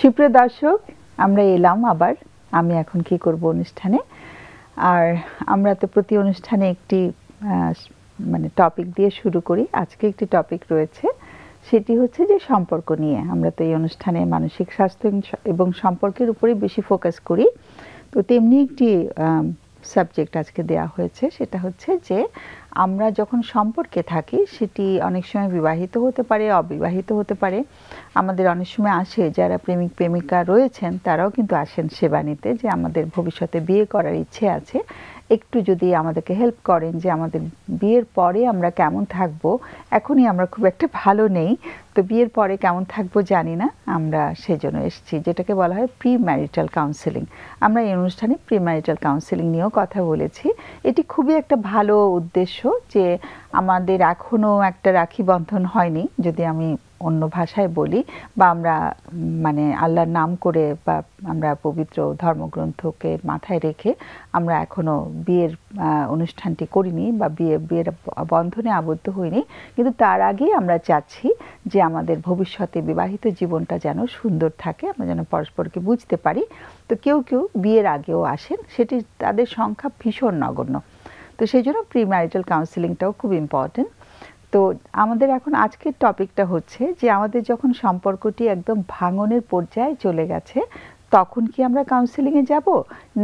সুপ্রিয় দর্শক, আমরা এলাম আবার আমি এখন কি করব অনুষ্ঠানে। আর আমরা তো প্রতি অনুষ্ঠানে একটি মানে টপিক দিয়ে শুরু করি। আজকে একটি টপিক রয়েছে, সেটি হচ্ছে যে সম্পর্ক নিয়ে। আমরা তো এই অনুষ্ঠানে মানসিক স্বাস্থ্য এবং সম্পর্কের উপরেই বেশি ফোকাস করি। তো তেমনি একটি সাবজেক্ট আজকে দেয়া হয়েছে, সেটা হচ্ছে যে আমরা যখন সম্পর্কে থাকি সেটি অনেক সময় বিবাহিত হতে পারে, অবিবাহিত হতে পারে। আমাদের অনেক সময় আসে যারা প্রেমিক প্রেমিকা রয়েছেন, তারাও কিন্তু আসেন সেবা নিতে, যে আমাদের ভবিষ্যতে বিয়ে করার ইচ্ছে আছে, একটু যদি আমাদেরকে হেল্প করেন যে আমাদের বিয়ের পরে আমরা কেমন থাকবো। এখনই আমরা খুব একটা ভালো নেই, তো বিয়ের পরে কেমন থাকবো জানি না, আমরা সেজন্য এসেছি, যেটাকে বলা হয় প্রি ম্যারিটাল কাউন্সেলিং। আমরা এই অনুষ্ঠানে প্রি ম্যারিটাল কাউন্সেলিং নিয়েও কথা বলেছি। এটি খুবই একটা ভালো উদ্দেশ্য, যে আমাদের এখনও একটা রাখি বন্ধন হয়নি, যদি আমি অন্য ভাষায় বলি, বা আমরা মানে আল্লাহর নাম করে বা আমরা পবিত্র ধর্মগ্রন্থকে মাথায় রেখে আমরা এখনও বিয়ের অনুষ্ঠানটি করিনি বা বিয়ের বন্ধনে আবদ্ধ হইনি। কিন্তু তার আগেই আমরা চাচ্ছি যে আমাদের ভবিষ্যতে বিবাহিত জীবনটা যেন সুন্দর থাকে, আমরা যেন পরস্পরকে বুঝতে পারি। তো কেউ কেউ বিয়ের আগেও আসেন, সেটি তাদের সংখ্যা ভীষণ নগণ্য। তো সেই জন্য প্রি ম্যারিটাল কাউন্সেলিংটাও খুব ইম্পর্টেন্ট। তো আমাদের এখন আজকের টপিকটা হচ্ছে যে আমাদের যখন সম্পর্কটি একদম ভাঙনের পর্যায়ে চলে গেছে, তখন কি আমরা কাউন্সেলিংয়ে যাব,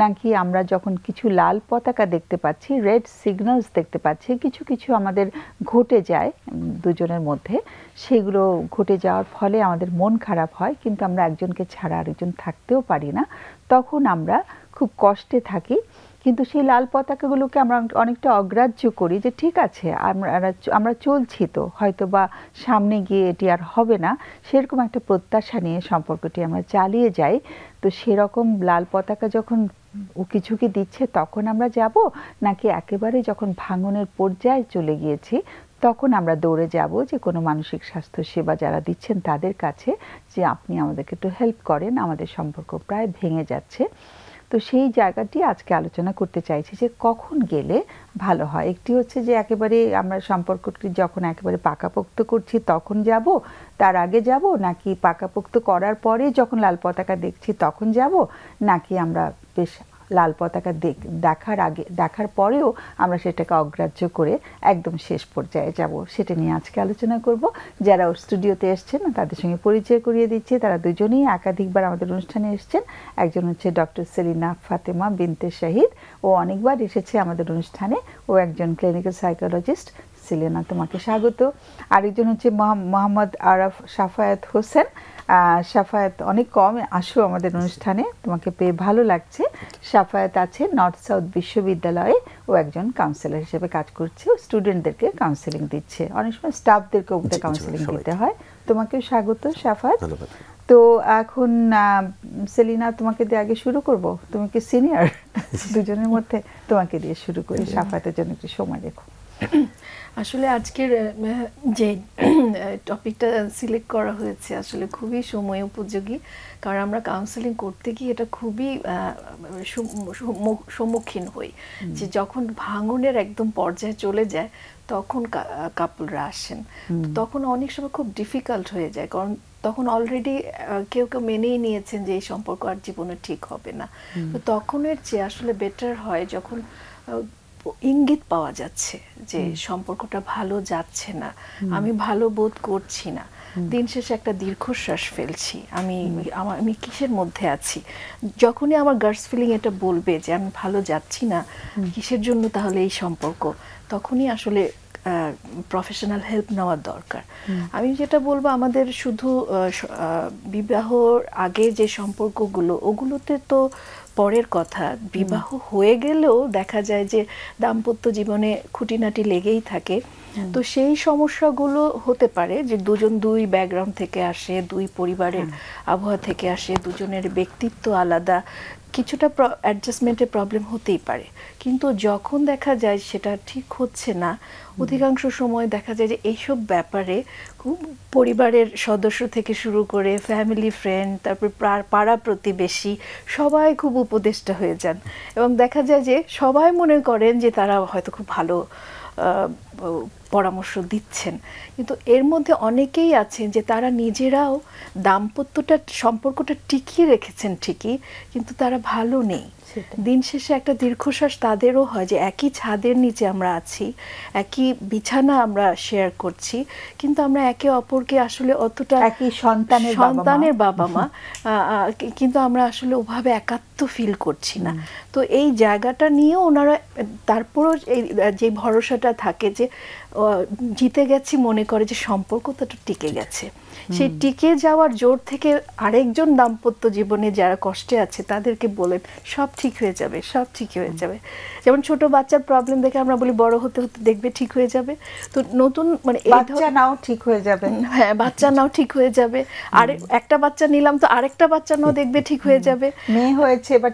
নাকি আমরা যখন কিছু লাল পতাকা দেখতে পাচ্ছি, রেড সিগন্যালস দেখতে পাচ্ছি, কিছু কিছু আমাদের ঘটে যায় দুজনের মধ্যে, সেগুলো ঘটে যাওয়ার ফলে আমাদের মন খারাপ হয়, কিন্তু আমরা একজনকে ছাড়া আরেকজন থাকতেও পারি না, তখন আমরা খুব কষ্টে থাকি। কিন্তু সেই লাল পতাকাগুলোকে আমরা অনেকটা অগ্রাহ্য করি, যে ঠিক আছে আমরা চলছি, তো হয়তো বা সামনে গিয়ে এটি আর হবে না, সেরকম একটা প্রত্যাশা নিয়ে সম্পর্কটি আমরা চালিয়ে যাই। তো সেরকম লাল পতাকা যখন উকিঝুঁকি দিচ্ছে, তখন আমরা যাব, নাকি একেবারে যখন ভাঙনের পর্যায়ে চলে গিয়েছি তখন আমরা দৌড়ে যাব যে কোনো মানসিক স্বাস্থ্য সেবা যারা দিচ্ছেন তাদের কাছে, যে আপনি আমাদেরকে একটু হেল্প করেন, আমাদের সম্পর্ক প্রায় ভেঙে যাচ্ছে। তো সেই জায়গাটি আজকে আলোচনা করতে চাইছি, যে কখন গেলে ভালো হয়। একটি হচ্ছে যে একেবারে আমরা সম্পর্কটি যখন একেবারে পাকাপোক্ত করছি তখন যাব, তার আগে যাব, নাকি পাকাপোক্ত করার পরে যখন লাল পতাকা দেখছি তখন যাব, নাকি আমরা বেশ লাল পতাকা দেখার পরেও আমরা সেটাকে অগ্রাহ্য করে একদম শেষ পর্যায়ে যাব, সেটা নিয়ে আজকে আলোচনা করব। যারা স্টুডিওতে এসছেন তাদের সঙ্গে পরিচয় করিয়ে দিচ্ছি। তারা দুজনেই একাধিকবার আমাদের অনুষ্ঠানে এসছেন। একজন হচ্ছে ডক্টর সেলিনা ফাতেমা বিনতে শাহিদ, ও অনেকবার এসেছে আমাদের অনুষ্ঠানে, ও একজন ক্লিনিক্যাল সাইকোলজিস্ট। সেলিনা, তোমাকে স্বাগত। আরেকজন হচ্ছে মোহাম্মদ আরাফ সাফায়াত হোসেন। সাফায়াত অনেক কম আসো আমাদের অনুষ্ঠানে, তোমাকে পেয়ে ভালো লাগছে। সাফায়াত আছে নর্থ সাউথ বিশ্ববিদ্যালয়ে, ও একজন কাউন্সিলর হিসেবে কাজ করছে, স্টুডেন্টদেরকে কাউন্সিলিং দিচ্ছে, অনেক সময় স্টাফদেরকে কাউন্সিলিং দিতে হয়। তোমাকেও স্বাগত সাফায়াত। তো এখন সেলিনা, তোমাকে দিয়ে আগে শুরু করব, তুমি কি সিনিয়র দুজনের মধ্যে, তোমাকে দিয়ে শুরু করি। সাফায়াতের জন্য একটু সময় রেখো। আসলে আজকের যে টপিকটা সিলেক্ট করা হয়েছে আসলে খুবই সময় উপযোগী, কারণ আমরা কাউন্সেলিং করতে গিয়ে এটা খুবই সম্মুখীন হই, যে যখন ভাঙনের একদম পর্যায়ে চলে যায় তখন কাপলরা আসেন, তখন অনেক সময় খুব ডিফিকাল্ট হয়ে যায়, কারণ তখন অলরেডি কেউ কেউ মেনেই নিয়েছেন যে এই সম্পর্ক আর জীবনে ঠিক হবে না। তো তখনের চেয়ে আসলে বেটার হয় যখন ইঙ্গিত পাওয়া যাচ্ছে যে সম্পর্কটা ভালো যাচ্ছে না, আমি ভালো বোধ করছি না, দিন শেষে একটা দীর্ঘশ্বাস ফেলছি, আমি কিসের মধ্যে আছি। যখনই আমার গাটস ফিলিং এটা বলবে যে আমি ভালো যাচ্ছি না, কিসের জন্য তাহলে এই সম্পর্ক, তখনই আসলে প্রফেশনাল হেল্প নেওয়ার দরকার। আমি যেটা বলবো, আমাদের শুধু বিবাহর আগে যে সম্পর্কগুলো, ওগুলোতে তো পরের কথা, বিবাহ হয়ে গেলেও দেখা যায় যে দাম্পত্য জীবনে খুঁটিনাটি লেগেই থাকে। তো সেই সমস্যাগুলো হতে পারে যে দুই ব্যাকগ্রাউন্ড থেকে আসে, দুই পরিবারের আবহাওয়া থেকে আসে, দুজনের ব্যক্তিত্ব আলাদা, কিছুটা অ্যাডজাস্টমেন্টের প্রবলেম হতেই পারে। কিন্তু যখন দেখা যায় সেটা ঠিক হচ্ছে না, অধিকাংশ সময় দেখা যায় যে এইসব ব্যাপারে খুব পরিবারের সদস্য থেকে শুরু করে ফ্যামিলি ফ্রেন্ড, তারপর পাড়া প্রতিবেশী সবাই খুব উপদেষ্টা হয়ে যান, এবং দেখা যায় যে সবাই মনে করেন যে তারা হয়তো খুব ভালো পরামর্শ দিচ্ছেন, কিন্তু এর মধ্যে অনেকেই আছেন যে তারা নিজেরাও সম্পর্কটা টিকিয়ে রেখেছেন ঠিকই, কিন্তু তারা ভালো নেই। দিন শেষে একটা দীর্ঘশ্বাস তাদেরও হয় যে একই ছাদের নিচে আমরা আছি, একই বিছানা আমরা শেয়ার করছি, কিন্তু আমরা একে অপরকে আসলে অতটা, একই সন্তানের বাবা মা, কিন্তু আমরা আসলে ওভাবে একাত্ম ফিল করছি না। তো এই জায়গাটা নিয়েও ওনারা তারপরও এই যে ভরসাটা থাকে যে জিতে গেছি মনে করে যে সম্পর্কটা তো টিকে গেছে, সেই টিকে যাওয়ার জোর থেকে আরেকজন দাম্পত্য জীবনে যারা কষ্টে আছে তাদেরকে বলেন সব ঠিক হয়ে যাবে, সব ঠিক হয়ে যাবে। যেমন ছোট বাচ্চার প্রবলেম দেখে আমরা বলি বড় হতে হতে দেখবে ঠিক হয়ে যাবে, তো নতুন মানে বাচ্চা নাও ঠিক হয়ে যাবে, হ্যাঁ বাচ্চা নাও ঠিক হয়ে যাবে, আর একটা বাচ্চা নিলাম তো আরেকটা বাচ্চা নাও দেখবে ঠিক হয়ে যাবে, মেয়ে হয়েছে এবার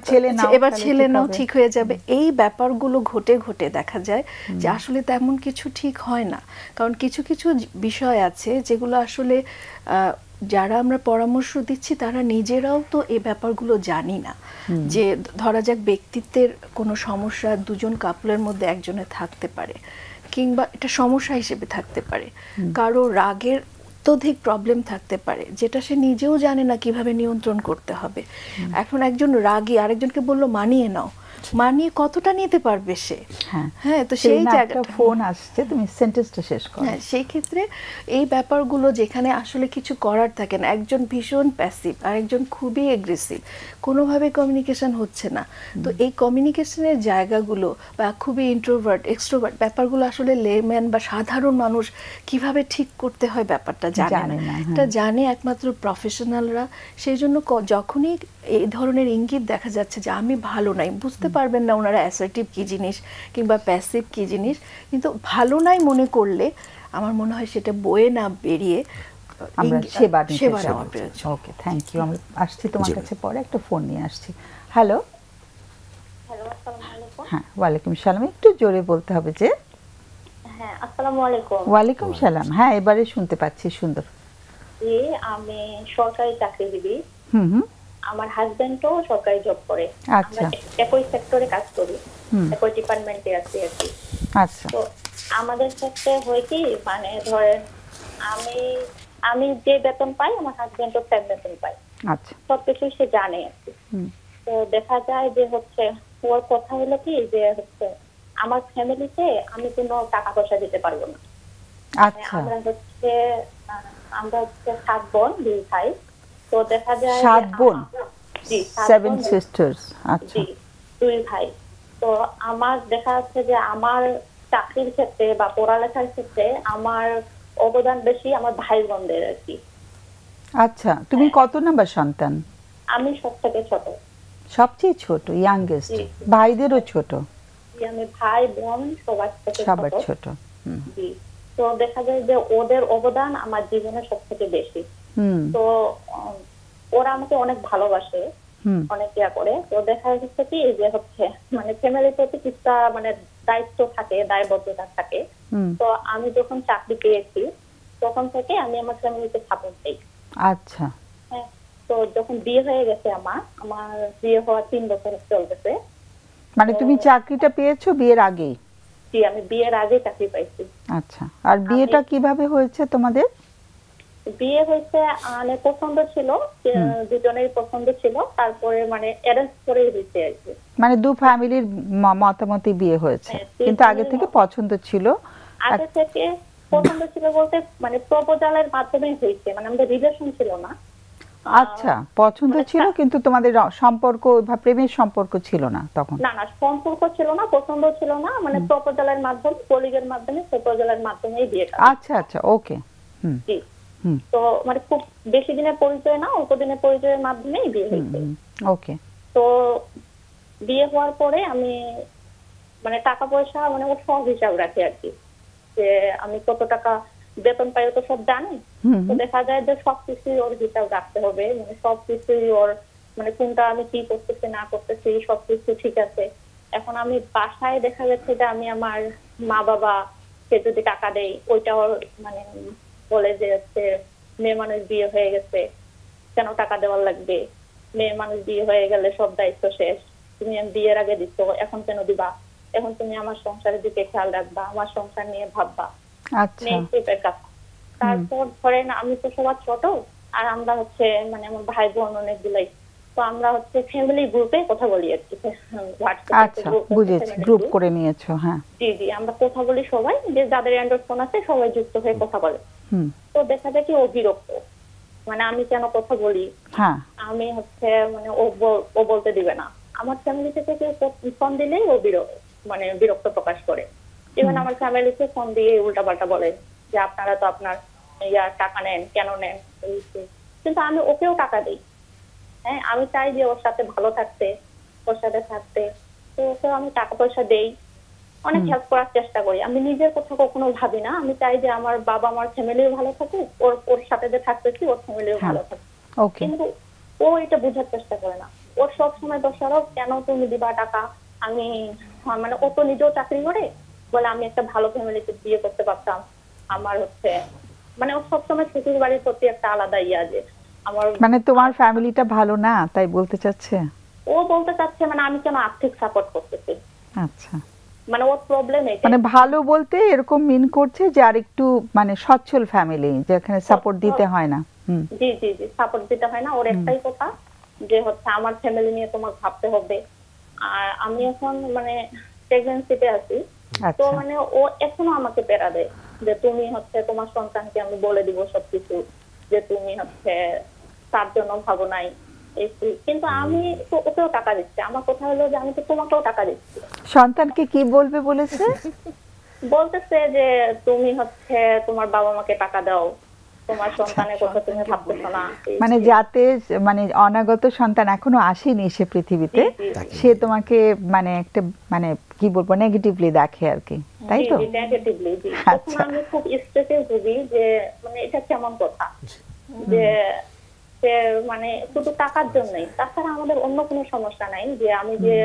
ছেলে নাও ঠিক হয়ে যাবে। এই ব্যাপারগুলো ঘটে ঘটে দেখা যায় যে আসলে তেমন কিছু ঠিক হয় না। কারণ কিছু কিছু বিষয় আছে যেগুলো আসলে যারা আমরা পরামর্শ দিচ্ছি তারা নিজেরাও তো এই ব্যাপারগুলো জানি না। যে ধরা যাক ব্যক্তিত্বের কোনো সমস্যা দুজন কাপলের মধ্যে একজনের থাকতে পারে, কিংবা এটা সমস্যা হিসেবে থাকতে পারে, কারো রাগের অত্যধিক প্রবলেম থাকতে পারে যেটা সে নিজেও জানে না কিভাবে নিয়ন্ত্রণ করতে হবে। এখন একজন রাগী আরেকজনকে বললো মানিয়ে নাও, মানিয়ে কতটা নিতে পারবে সে? হ্যাঁ, তো সেই জায়গাটা, ফোন আসছে, তুমি সেন্টেন্সটা শেষ করো। হ্যাঁ, সেই ক্ষেত্রে এই ব্যাপারগুলো যেখানে আসলে কিছু করার থাকে না, একজন ভীষণ প্যাসিভ আর একজন খুবই এগ্রেসিভ, কোনোভাবে কমিউনিকেশন হচ্ছে না, তো এই কমিউনিকেশনের জায়গাগুলো বা খুবই ইন্ট্রোভার্ট এক্সট্রোভার্ট ব্যাপারগুলো আসলে লেম্যান বা সাধারণ মানুষ কিভাবে ঠিক করতে হয় ব্যাপারটা জানে না। এটা জানে একমাত্র প্রফেশনালরা। সেই জন্য যখনই এই ধরনের ইঙ্গিত দেখা যাচ্ছে যে আমি ভালো নাই, বুঝতে পারবেন না ওনারা অ্যাসার্টিভ কি জিনিস কিংবা প্যাসিভ কি জিনিস, কিন্তু ভালো নাই মনে করলে আমার মনে হয় সেটা বয়ে না বেরিয়ে আমরা সেবা নেওয়ার প্রয়োজন। ওকে, থ্যাংক ইউ। আমরা আসছি তোমার কাছে পরে, একটা ফোন নিয়ে আসছি। হ্যালো, আসসালামু আলাইকুম। হ্যাঁ, ওয়ালাইকুম সালাম। একটু জোরে বলতে হবে যে। হ্যাঁ, আসসালামু আলাইকুম। ওয়ালাইকুম সালাম। হ্যাঁ, এবারে শুনতে পাচ্ছি, সুন্দর। আমি সরকারি চাকরিজীবী। আমার হাজবেন্ডও সরকারি জব করে। আচ্ছা, একই সেক্টরে কাজ করি, একই ডিপার্টমেন্টে আছি আর কি। আচ্ছা, তো আমাদের ক্ষেত্রে হয় কি, মানে ধরেন আমি যে বেতন পাই আমার হাজবেন্ডও সেম বেতন পায়। আচ্ছা, সবকিছু সে জানে আর কি। তো দেখা যায় যে হচ্ছে ওর কথা হলো কি যে হচ্ছে আমার ফ্যামিলিতে আমি কোনো টাকা পয়সা দিতে পারবো না। আচ্ছা, আমরা হচ্ছে 7 বোন 2 ভাই। তো দেখা যায় 7 বোন, জি 7 সিস্টার্স। আচ্ছা, 2 ভাই। তো আমার দেখা যাচ্ছে যে আমার চাকরির ক্ষেত্রে বা পড়ালেখার ক্ষেত্রে আমার অবদান বেশি আমার ভাই বোনদের আর কি। আচ্ছা, তুমি কত নাম্বার সন্তান? আমি সবথেকে ছোট। সবচেয়ে ছোট, ইয়াংগেস্ট? ভাইদেরও ছোট? আমি ভাই বোন সবার ছোট। জি। তো দেখা যায় যে ওদের অবদান আমার জীবনে সবথেকে বেশি। তো ওরা আমাকে অনেক ভালোবাসে, অনেক ইয়া করে। তো দেখা যাচ্ছে কি যে হচ্ছে মানে ফ্যামিলির প্রতি কিছুটা মানে দায়িত্ব থাকে, দায়বদ্ধতা থাকে। তো আমি যখন চাকরি পেয়েছি তখন থেকে আমি আমার ফ্যামিলিকে সাপোর্ট দিই। আচ্ছা, হ্যাঁ। তো যখন বিয়ে হয়ে গেছে আমার বিয়ে হওয়ার 3 বছর চলতেছে। মানে তুমি চাকরিটা পেয়েছো বিয়ের আগেই? জি, আমি বিয়ের আগে চাকরি পাইছি। আচ্ছা, আর বিয়েটা কিভাবে হয়েছে তোমাদের? বিয়ে হয়েছে মানে পছন্দ ছিল, দুজনেরই পছন্দ ছিল, তারপরে মানে অ্যারেঞ্জ করে হয়েছে আর কি। মানে দু ফ্যামিলির মতামতে বিয়ে হয়েছে, কিন্তু আগে থেকে পছন্দ ছিল? আগে থেকে পছন্দ ছিল বলতে মানে প্রপোজালের মাধ্যমে হয়েছে, মানে আমাদের রিলেশন ছিল না। আচ্ছা, পছন্দ ছিল কিন্তু তোমাদের সম্পর্ক বা প্রেমের সম্পর্ক ছিল না তখন? না, সম্পর্ক ছিল না, পছন্দ ছিল না, মানে প্রপোজালের মাধ্যমে, কলিগের মাধ্যমে, প্রপোজালের মাধ্যমেই বিয়ে করা। আচ্ছা, আচ্ছা, ওকে। জি। তো মানে খুব বেশি দিনের পরিচয় না, অল্প দিনের পরিচয়ের মাধ্যমেই বিয়ে হয়েছে। ওকে। তো বিয়ে হওয়ার পরে আমি মানে টাকা পয়সা মানে ওর সব হিসাব রাখি আর কি, যে আমি কত টাকা বেতন পাই তো সব জানি। তো দেখা যায় যে সবকিছুই ওর হিসাব রাখতে হবে, মানে সবকিছুই ওর মানে কোনটা আমি কি করতেছি না করতেছি সবকিছু ঠিক আছে। এখন আমি বাসায় দেখা যাচ্ছে যে আমি আমার মা বাবা কে যদি টাকা দেই ওইটা ওর মানে বলে যে হচ্ছে মেয়ে মানুষ বিয়ে হয়ে গেছে কেন টাকা দেওয়ার লাগবে, মেয়ে মানুষ বিয়ে হয়ে গেলে সব দায়িত্ব শেষ, তুমি বিয়ের আগে দিচ্ছ এখন কেন দিবা, এখন তুমি আমার সংসারের দিকে খেয়াল রাখবা, আমার সংসার নিয়ে ভাববা। আচ্ছা। তারপর ধরেন আমি তো সবার ছোট, আর আমরা হচ্ছে মানে আমার ভাই বোন অনেকগুলাই, তো আমরা হচ্ছে ফ্যামিলি গ্রুপে কথা বলি আর কি। আচ্ছা, বুঝেছি, গ্রুপ করে নিয়েছো। হ্যাঁ, জি জি, আমরা কথা বলি সবাই, যে যাদের অ্যান্ড্রয়েড ফোন আছে সবাই যুক্ত হয়ে কথা বলে। তো দেখা যায় কি ও বিরক্ত, মানে আমি কেন কথা বলি, আমি হচ্ছে মানে ও বলতে দিবে না। আমার ফ্যামিলি থেকে ফোন দিলেই ও মানে বিরক্ত প্রকাশ করে। ইভেন আমার ফ্যামিলিতে ফোন দিয়ে উল্টাপাল্টা বলে যে আপনারা তো আপনার টাকা নেন, কেন নেন। কিন্তু আমি ওকেও টাকা দিই, হ্যাঁ, আমি চাই যে ওর সাথে ভালো থাকতে, ওর সাথে থাকতে, তো ওকেও আমি টাকা পয়সা দেই, অনেক হেল্প করার চেষ্টা করি। আমি নিজের কথা কখনো ভাবি না, আমি চাই যে আমার বাবা আমার ফ্যামিলিও ভালো থাকুক, ওর সাথে যে থাকতেছি ওর ফ্যামিলিও ভালো থাকুক। কিন্তু ও এটা বোঝার চেষ্টা করে না। ওর সব সময় দোষারোপ, কেন তুমি দিবা টাকা, আমি মানে ও তো নিজেও চাকরি করে, বলে আমি একটা ভালো ফ্যামিলিতে বিয়ে করতে পারতাম। আমার হচ্ছে মানে ও সবসময় শ্বশুর বাড়ির প্রতি একটা আলাদা যে আমার, মানে তোমার ফ্যামিলিটা ভালো না তাই বলতে চাচ্ছে। ও বলতে চাচ্ছে মানে আমি কেন আর্থিক সাপোর্ট করতেছি। আচ্ছা, মানে ওর প্রবলেম এটা, মানে ভালো বলতে এরকম মিন করছে যে আর একটু মানে সচ্ছল ফ্যামিলি যেখানে সাপোর্ট দিতে হয় না। জি জি জি, সাপোর্ট দিতে হয় না। ওর একটাই কথা যে হচ্ছে আমার ফ্যামিলি নিয়ে তোমার ভাবতে হবে। আর আমি এখন মানে প্রেগন্যান্সিতে আছি, তো মানে ও এখনো আমাকে প্রেরণা দেয় যে তুমি হচ্ছে তোমার সন্তানকে আমি বলে দিব সবকিছু, যে তুমি হচ্ছে তার জন্য ভাবো নাই। কিন্তু আমি তো ওকেও টাকা দিচ্ছি, আমার কথা হলো যে আমি তো তোমাকেও টাকা দিচ্ছি। সন্তানকে কি বলবে বলেছে? বলতেছে যে তুমি হচ্ছে তোমার বাবা মাকে টাকা দাও, তোমার সন্তানের কথা তুমি ভাবতেছো না। মানে যাতে মানে অনাগত সন্তান এখনো আসেনি সে পৃথিবীতে, সে তোমাকে মানে একটা মানে কি বলবো নেগেটিভলি দেখে আর কি, তাই তো? নেগেটিভলি। তখন আমি খুব স্ট্রেসে ভুগি যে মানে এটা কেমন কথা, যে মানে শুধু টাকার জন্যই, তাছাড়া আমাদের অন্য কোনো সমস্যা নাই, যে আমি যে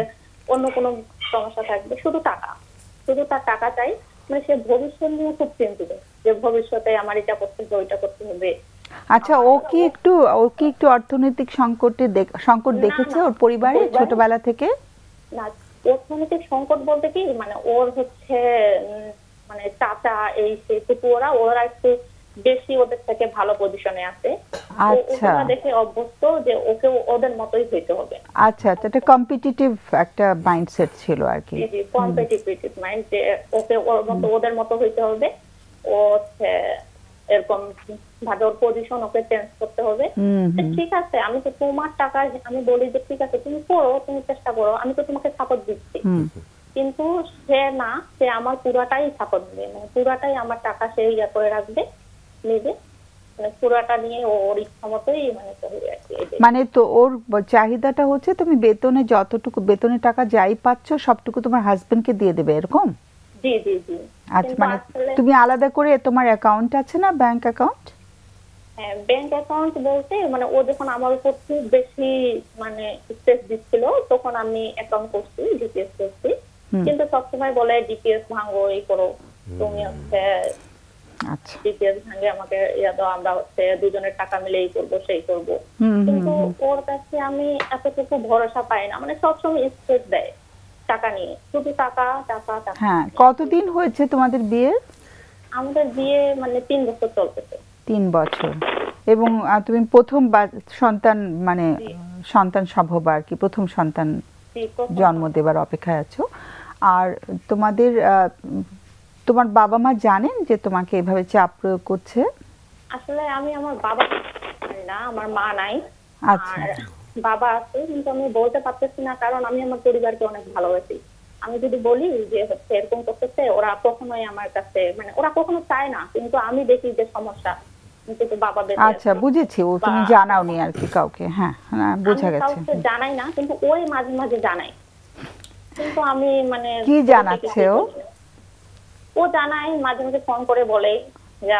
অন্য কোনো সমস্যা থাকবে, শুধু টাকা, শুধু তার টাকা চাই। মানে সে ভবিষ্যৎ নিয়ে খুব চিন্তিত, যে ভবিষ্যতে আমার এটা করতে হবে, ওইটা করতে হবে। আচ্ছা, ও কি একটু অর্থনৈতিক সংকট দেখেছে ওর পরিবারে ছোটবেলা থেকে? না, অর্থনৈতিক সংকট বলতে কি মানে ওর হচ্ছে মানে চাচা এই সে ওরা একটু বেশি ওদের থেকে ভালো পজিশনে আছে। আচ্ছা, দেখে অভ্যস্ত যে ওকে ওদের মতোই হইতে হবে। আচ্ছা, এটা কম্পিটিটিভ একটা মাইন্ডসেট ছিল আর কি। জি জি, কম্পিটিটিভ মাইন্ড, যে ওকে ওদের মতো হইতে হবে। ও এরকম ভাবে ওর পজিশন ওকে চেঞ্জ করতে হবে। ঠিক আছে, আমি তো তোমার টাকা আমি বলি যে ঠিক আছে তুমি করো, তুমি চেষ্টা করো, আমি তো তোমাকে সাপোর্ট দিচ্ছি। কিন্তু সে আমার পুরাটাই সাপোর্ট দেবে, মানে পুরাটাই আমার টাকা সে ইয়া করে রাখবে নিজে, মানে পুরাটা নিয়ে ওর ইচ্ছা মতোই মানে করবে আর কি। মানে তো ওর চাহিদাটা হচ্ছে তুমি বেতনে যতটুকু বেতনের টাকা যাই পাচ্ছ সবটুকু তোমার হাজবেন্ডকে দিয়ে দেবে, এরকম? জি জি জি। আচ্ছা, মানে তুমি আলাদা করে তোমার অ্যাকাউন্ট আছে না, ব্যাংক অ্যাকাউন্ট? হ্যাঁ, ব্যাংক অ্যাকাউন্ট বলতে মানে ও যখন আমার উপর খুব বেশি মানে স্ট্রেস দিচ্ছিল তখন আমি অ্যাকাউন্ট করছি, ডিপিএস করছি। কিন্তু সবসময় বলে ডিপিএস ভাঙো, এই করো, তুমি হচ্ছে আচ্ছা ডিপিএস ভাঙে আমাকে ইয়া দাও, আমরা হচ্ছে দুজনের টাকা মিলে এই করবো সেই করবো। কিন্তু ওর কাছে আমি এতটুকু ভরসা পাই না, মানে সবসময় স্ট্রেস দেয় টাকা নিয়ে, শুধু টাকা টাকা টাকা। হ্যাঁ, কতদিন হয়েছে তোমাদের বিয়ে? আমাদের বিয়ে মানে 3 বছর চলতেছে। 3 বছর। এবং তুমি প্রথম সন্তান মানে সন্তান সম্ভব আর কি, প্রথম সন্তান জন্ম দেবার অপেক্ষায় আছো। আর তোমার বাবা মা জানেন যে তোমাকে এভাবে চাপ প্রয়োগ করছে? আসলে আমি আমার বাবা জানি না, আমার মা নাই। আচ্ছা, আর বাবা আছে কিন্তু আমি বলতে পারতেছি না, কারণ আমি আমার পরিবারকে অনেক ভালোবাসি। আমি যদি বলি যে হচ্ছে এরকম করতেছে, ওরা কখনোই আমার কাছে মানে ওরা কখনো চায় না, কিন্তু আমি দেখি যে সমস্যা। কিন্তু বাবা বেঁচে আছে। আচ্ছা, বুঝেছি, ও তুমি জানাওনি আর কি কাউকে? হ্যাঁ, বোঝা গেছে। কাউকে জানাই না, কিন্তু ওই মাঝে মাঝে জানাই। কিন্তু আমি মানে কি জানাচ্ছে ও জানায় মাঝে মাঝে ফোন করে বলে যে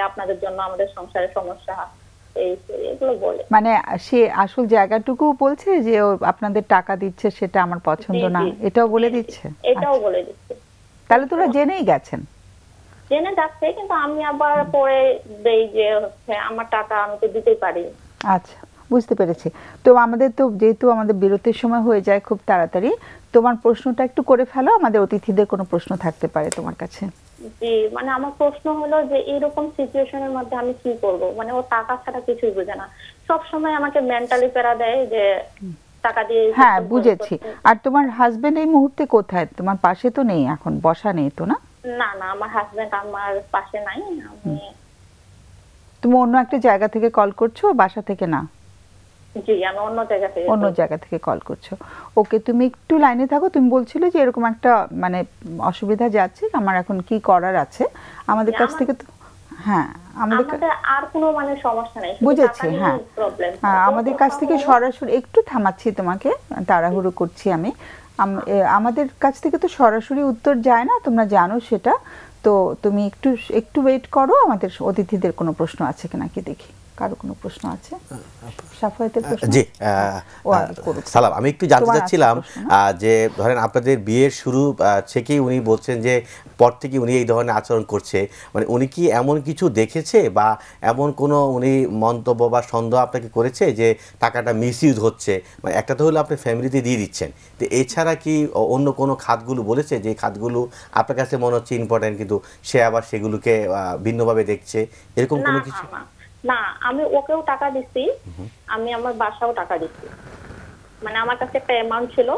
আপনাদের জন্য আমাদের সংসারে সমস্যা, এগুলো বলে। মানে সে আসল জায়গাটুকু বলছে যে আপনাদের টাকা দিচ্ছে সেটা আমার পছন্দ না, এটাও বলে দিচ্ছে? এটাও বলে দিচ্ছে। তাহলে তোরা জেনেই গেছেন? জেনে যাচ্ছে, কিন্তু আমি আবার পরে দেই যে হচ্ছে আমার টাকা আমি তো দিতেই পারি। আচ্ছা, বুঝতে পেরেছি। তো আমাদের তো যেহেতু আমাদের বিরতির সময় হয়ে যায় খুব তাড়াতাড়ি, তোমার প্রশ্নটা একটু করে ফেলো, আমাদের অতিথিদের কোনো প্রশ্ন থাকতে পারে তোমার কাছে। জি, মানে আমার প্রশ্ন হলো যে এরকম সিচুয়েশনের মধ্যে আমি কি করব, মানে ও টাকা ছাড়া কিছুই বোঝে না, সব সময় আমাকে মেন্টালি প্যারা দেয় যে টাকা দিয়ে। হ্যাঁ বুঝেছি। আর তোমার হাজবেন্ড এই মুহূর্তে কোথায়? তোমার পাশে তো নেই, এখন বসা নেই তো না? না না, আমার হাজবেন্ড আমার পাশে নাই। আমি তুমি অন্য একটা জায়গা থেকে কল করছো, বাসা থেকে না? জি, আমি অন্য জায়গা থেকে অন্য জায়গা থেকে কল করছো। ওকে, তুমি একটু লাইনে থাকো। তুমি বলছিলে যে এরকম একটা মানে অসুবিধা যাচ্ছে, আমার এখন কি করার আছে আমাদের কাছ থেকে তো। হ্যাঁ আমাদের আর কোনো মানে সমস্যা নাই, বুঝেছি। হ্যাঁ আমাদের কাছ থেকে সরাসরি একটু থামাচ্ছি তোমাকে, তাড়াহুড়ো করছি আমি। আমাদের কাছ থেকে তো সরাসরি উত্তর যায় না, তোমরা জানো সেটা। তো তুমি একটু একটু ওয়েট করো, আমাদের অতিথিদের কোনো প্রশ্ন আছে কিনা কি দেখি। কারো কোনো প্রশ্ন আছে? সাফায়েতের প্রশ্ন। জি সালাম, আমি একটু জানতে চাচ্ছিলাম যে ধরেন আপনাদের বিয়ের শুরু থেকেই উনি বলছেন যে পর থেকে উনি এই ধরনের আচরণ করছে, মানে উনি কি এমন কিছু দেখেছে বা এমন কোনো উনি মন্তব্য বা সন্দেহ আপনাকে করেছে যে টাকাটা মিসইউজ হচ্ছে? মানে একটা তো হলো আপনি ফ্যামিলিতে দিয়ে দিচ্ছেন, তো এছাড়া কি অন্য কোনো খাতগুলো বলেছে যে খাতগুলো আপনার কাছে মনে হচ্ছে ইম্পর্টেন্ট কিন্তু সে আবার সেগুলোকে ভিন্নভাবে দেখছে, এরকম কোনো কিছু? না, আমি ওকেও টাকা দিচ্ছি, আমি আমার বাসাও টাকা দিচ্ছি। মানে আমার কাছে একটা অ্যামাউন্ট ছিল,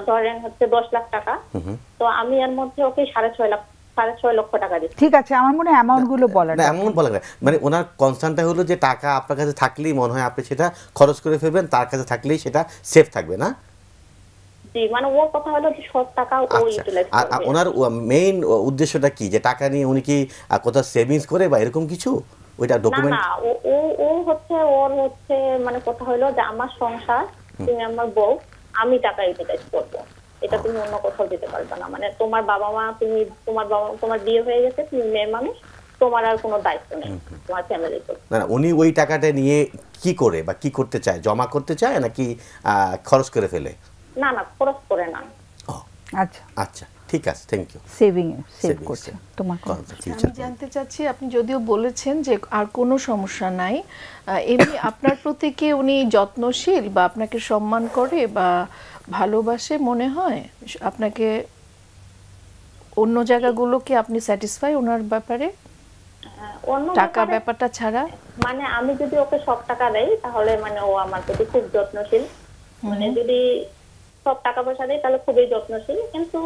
ধরেন হচ্ছে 10 লাখ টাকা, তো আমি এর মধ্যে ওকে 6.5 লক্ষ টাকা দিচ্ছি। ঠিক আছে, আমার মনে হয় অ্যামাউন্ট গুলো বলা না, অ্যামাউন্ট বলা না, মানে ওনার কনসার্নটা হলো যে টাকা আপনার কাছে থাকলেই মনে হয় আপনি সেটা খরচ করে ফেলবেন, তার কাছে থাকলেই সেটা সেফ থাকবে না? জি, মানে ওর কথা হলো যে সব টাকা ও ইউটিলাইজ করবে। আর ওনার মেইন উদ্দেশ্যটা কি, যে টাকা নিয়ে উনি কি কোথাও সেভিংস করে বা এরকম কিছু? ওইটা ডকুমেন্ট না, ও হচ্ছে ওর হচ্ছে মানে কথা হলো যে আমার সংসার, তুমি আমার বউ, আমি টাকা ইউটিলাইজ করব, এটা তুমি অন্য কোথাও দিতে পারবে না। মানে তোমার বাবা মা, তোমার বিয়ে হয়ে গেছে, তুমি মেয়ে মানুষ, তোমার আর কোনো দায়িত্ব নেই তোমার ফ্যামিলির উপর। না, উনি ওই টাকাটা নিয়ে কি করে বা কি করতে চায়? জমা করতে চায় নাকি খরচ করে ফেলে? না না, খরচ করে না। আচ্ছা আচ্ছা, ঠিক আছে, থ্যাংক ইউ। সেভ করছে তোমার কথা। আমি জানতে চাচ্ছি, আপনি যদিও বলেছেন যে আর কোনো সমস্যা নাই, এমনি আপনার প্রতি কি উনি যত্নশীল বা আপনাকে সম্মান করে বা ভালোবাসে মনে হয়? আপনাকে অন্য জায়গাগুলো কি আপনি স্যাটিসফাই ওনার ব্যাপারে, টাকা ব্যাপারটা ছাড়া? মানে আমি যদি ওকে সব টাকা দেই তাহলে মানে ও আমার প্রতি খুব যত্নশীল, মানে যদি সব টাকা পয়সা দেয় তাহলে খুবই যত্নশীল, কিন্তু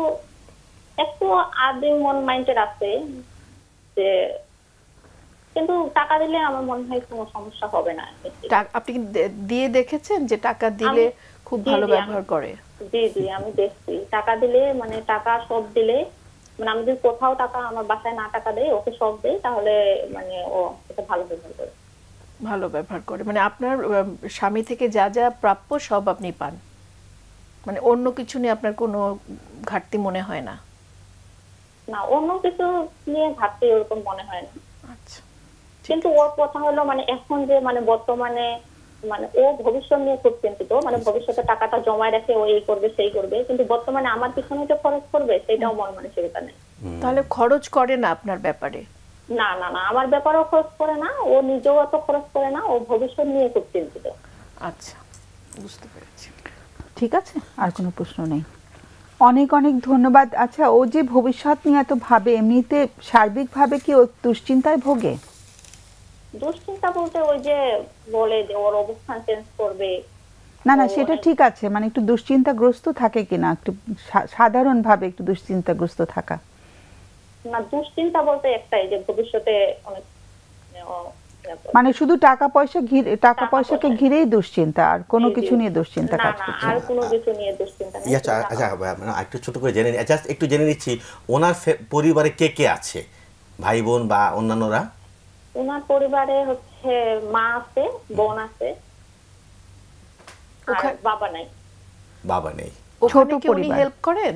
একটু আদি মন মাইন্ডের আছে যে, কিন্তু টাকা দিলে আমার মনে হয় কোনো সমস্যা হবে না। আপনি দিয়ে দেখেছেন যে টাকা দিলে খুব ভালো ব্যবহার করে? জি জি, আমি দেখছি টাকা দিলে, মানে টাকা সব দিলে, মানে আমি যদি কোথাও টাকা আমার বাসায় না টাকা দেই, ওকে সব দেই, তাহলে মানে ও এটা ভালো ব্যবহার করে। ভালো ব্যবহার করে মানে আপনার স্বামী থেকে যা যা প্রাপ্য সব আপনি পান, মানে অন্য কিছু নিয়ে আপনার কোনো ঘাটতি মনে হয় না? না, অন্য কিছু নিয়ে ঘাটতি ওরকম মনে হয় না। আচ্ছা, কিন্তু ওর কথা হলো মানে এখন যে মানে বর্তমানে মানে ও ভবিষ্যৎ নিয়ে খুব চিন্তিত, মানে ভবিষ্যতে টাকাটা জমায় রাখে, ও এই করবে সেই করবে, কিন্তু বর্তমানে আমার পিছনে যে খরচ করবে সেটাও মন মানসিকতা নেই। তাহলে খরচ করে না আপনার ব্যাপারে? না না না, আমার ব্যাপারেও খরচ করে না, ও নিজেও অত খরচ করে না, ও ভবিষ্যৎ নিয়ে খুব চিন্তিত। আচ্ছা, বুঝতে পেরেছি। ঠিক আছে, আর কোনো প্রশ্ন নেই। অনেক অনেক ধন্যবাদ। আচ্ছা, ও যে ভবিষ্যৎ নিয়ে এত ভাবে, এমনিতে সার্বিকভাবে কি ও দুশ্চিন্তায় ভোগে? দুশ্চিন্তা বলতে ওই যে বলে যে ওর অবস্থান চেঞ্জ করবে। না না, সেটা ঠিক আছে, মানে একটু দুশ্চিন্তাগ্রস্ত থাকে কিনা, একটু সাধারণভাবে একটু দুশ্চিন্তাগ্রস্ত থাকা? না, দুশ্চিন্তা বলতে একটাই যে ভবিষ্যতে অনেক, মানে শুধু টাকা পয়সাকে ঘিরেই দুশ্চিন্তা, আর কোনো কিছু নিয়ে দুশ্চিন্তা কাজ করছে না? আর কোনো কিছু নিয়ে দুশ্চিন্তা নেই। আচ্ছা আচ্ছা, একটু ছোট করে জেনে জাস্ট একটু জেনে নিচ্ছি, ওনার পরিবারে কে কে আছে, ভাই বোন বা অন্যান্যরা? ওনার পরিবারে হচ্ছে মা আছে, বোন আছে, আর বাবা নাই। বাবা নেই। ছোট পরিবার। উনি হেল্প করেন?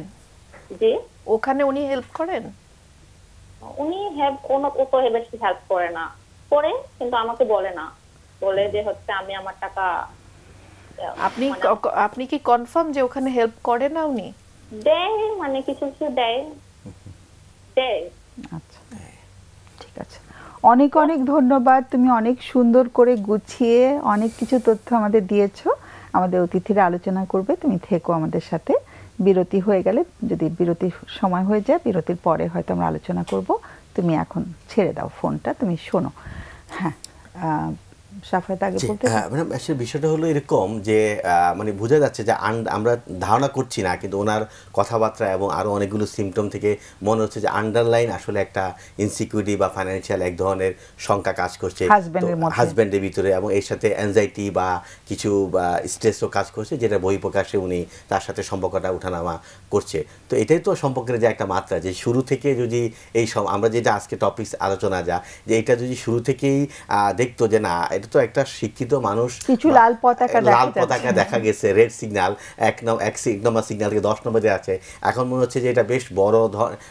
জি, ওখানে উনি হেল্প করেন? উনি কোনো তো বেশি হেল্প করে না, করে কিন্তু আমাকে বলে না, বলে যে হচ্ছে আমি আমার টাকা। আপনি কি কনফার্ম যে ওখানে হেল্প করে না উনি? দেয়, মানে কিছু কিছু দেয়। আচ্ছা, ঠিক আছে। অনেক অনেক ধন্যবাদ, তুমি অনেক সুন্দর করে গুছিয়ে অনেক কিছু তথ্য আমাদের দিয়েছো। আমাদের অতিথিরা আলোচনা করবে, তুমি থেকো আমাদের সাথে। বিরতি হয়ে গেলে, যদি বিরতির সময় হয়ে যায়, বিরতির পরে হয়তো আমরা আলোচনা করব। তুমি এখন ছেড়ে দাও ফোনটা, তুমি শোনো। হ্যাঁ, সাফায়েত আগে বলতে। ম্যাডাম আসলে বিষয়টা হলো এরকম যে মানে বোঝা যাচ্ছে যে আমরা ধারণা করছি না, কিন্তু ওনার কথাবার্তা এবং আরও অনেকগুলো সিমটম থেকে মনে হচ্ছে যে আন্ডারলাইন আসলে একটা ইনসিকিউরিটি বা ফাইন্যান্সিয়াল এক ধরনের শঙ্কা কাজ করছে হাজব্যান্ডের ভিতরে, এবং এর সাথে অ্যাংজাইটি বা কিছু স্ট্রেসও কাজ করছে, যেটা বহিঃপ্রকাশে উনি তার সাথে সম্পর্কটা উঠানামা করছে। তো এটাই তো সম্পর্কের যে একটা মাত্রা, যে শুরু থেকে যদি এই আমরা যেটা আজকে টপিক আলোচনা যা, যে এটা যদি শুরু থেকেই দেখতো যে না, এটা তো একটা শিক্ষিত মানুষ, কিছু লাল পতাকা দেখা গেছে, রেড সিগন্যাল, এক নম্বর সিগন্যাল থেকে 10 নম্বরে আছে, এখন মনে হচ্ছে যে এটা বেশ বড়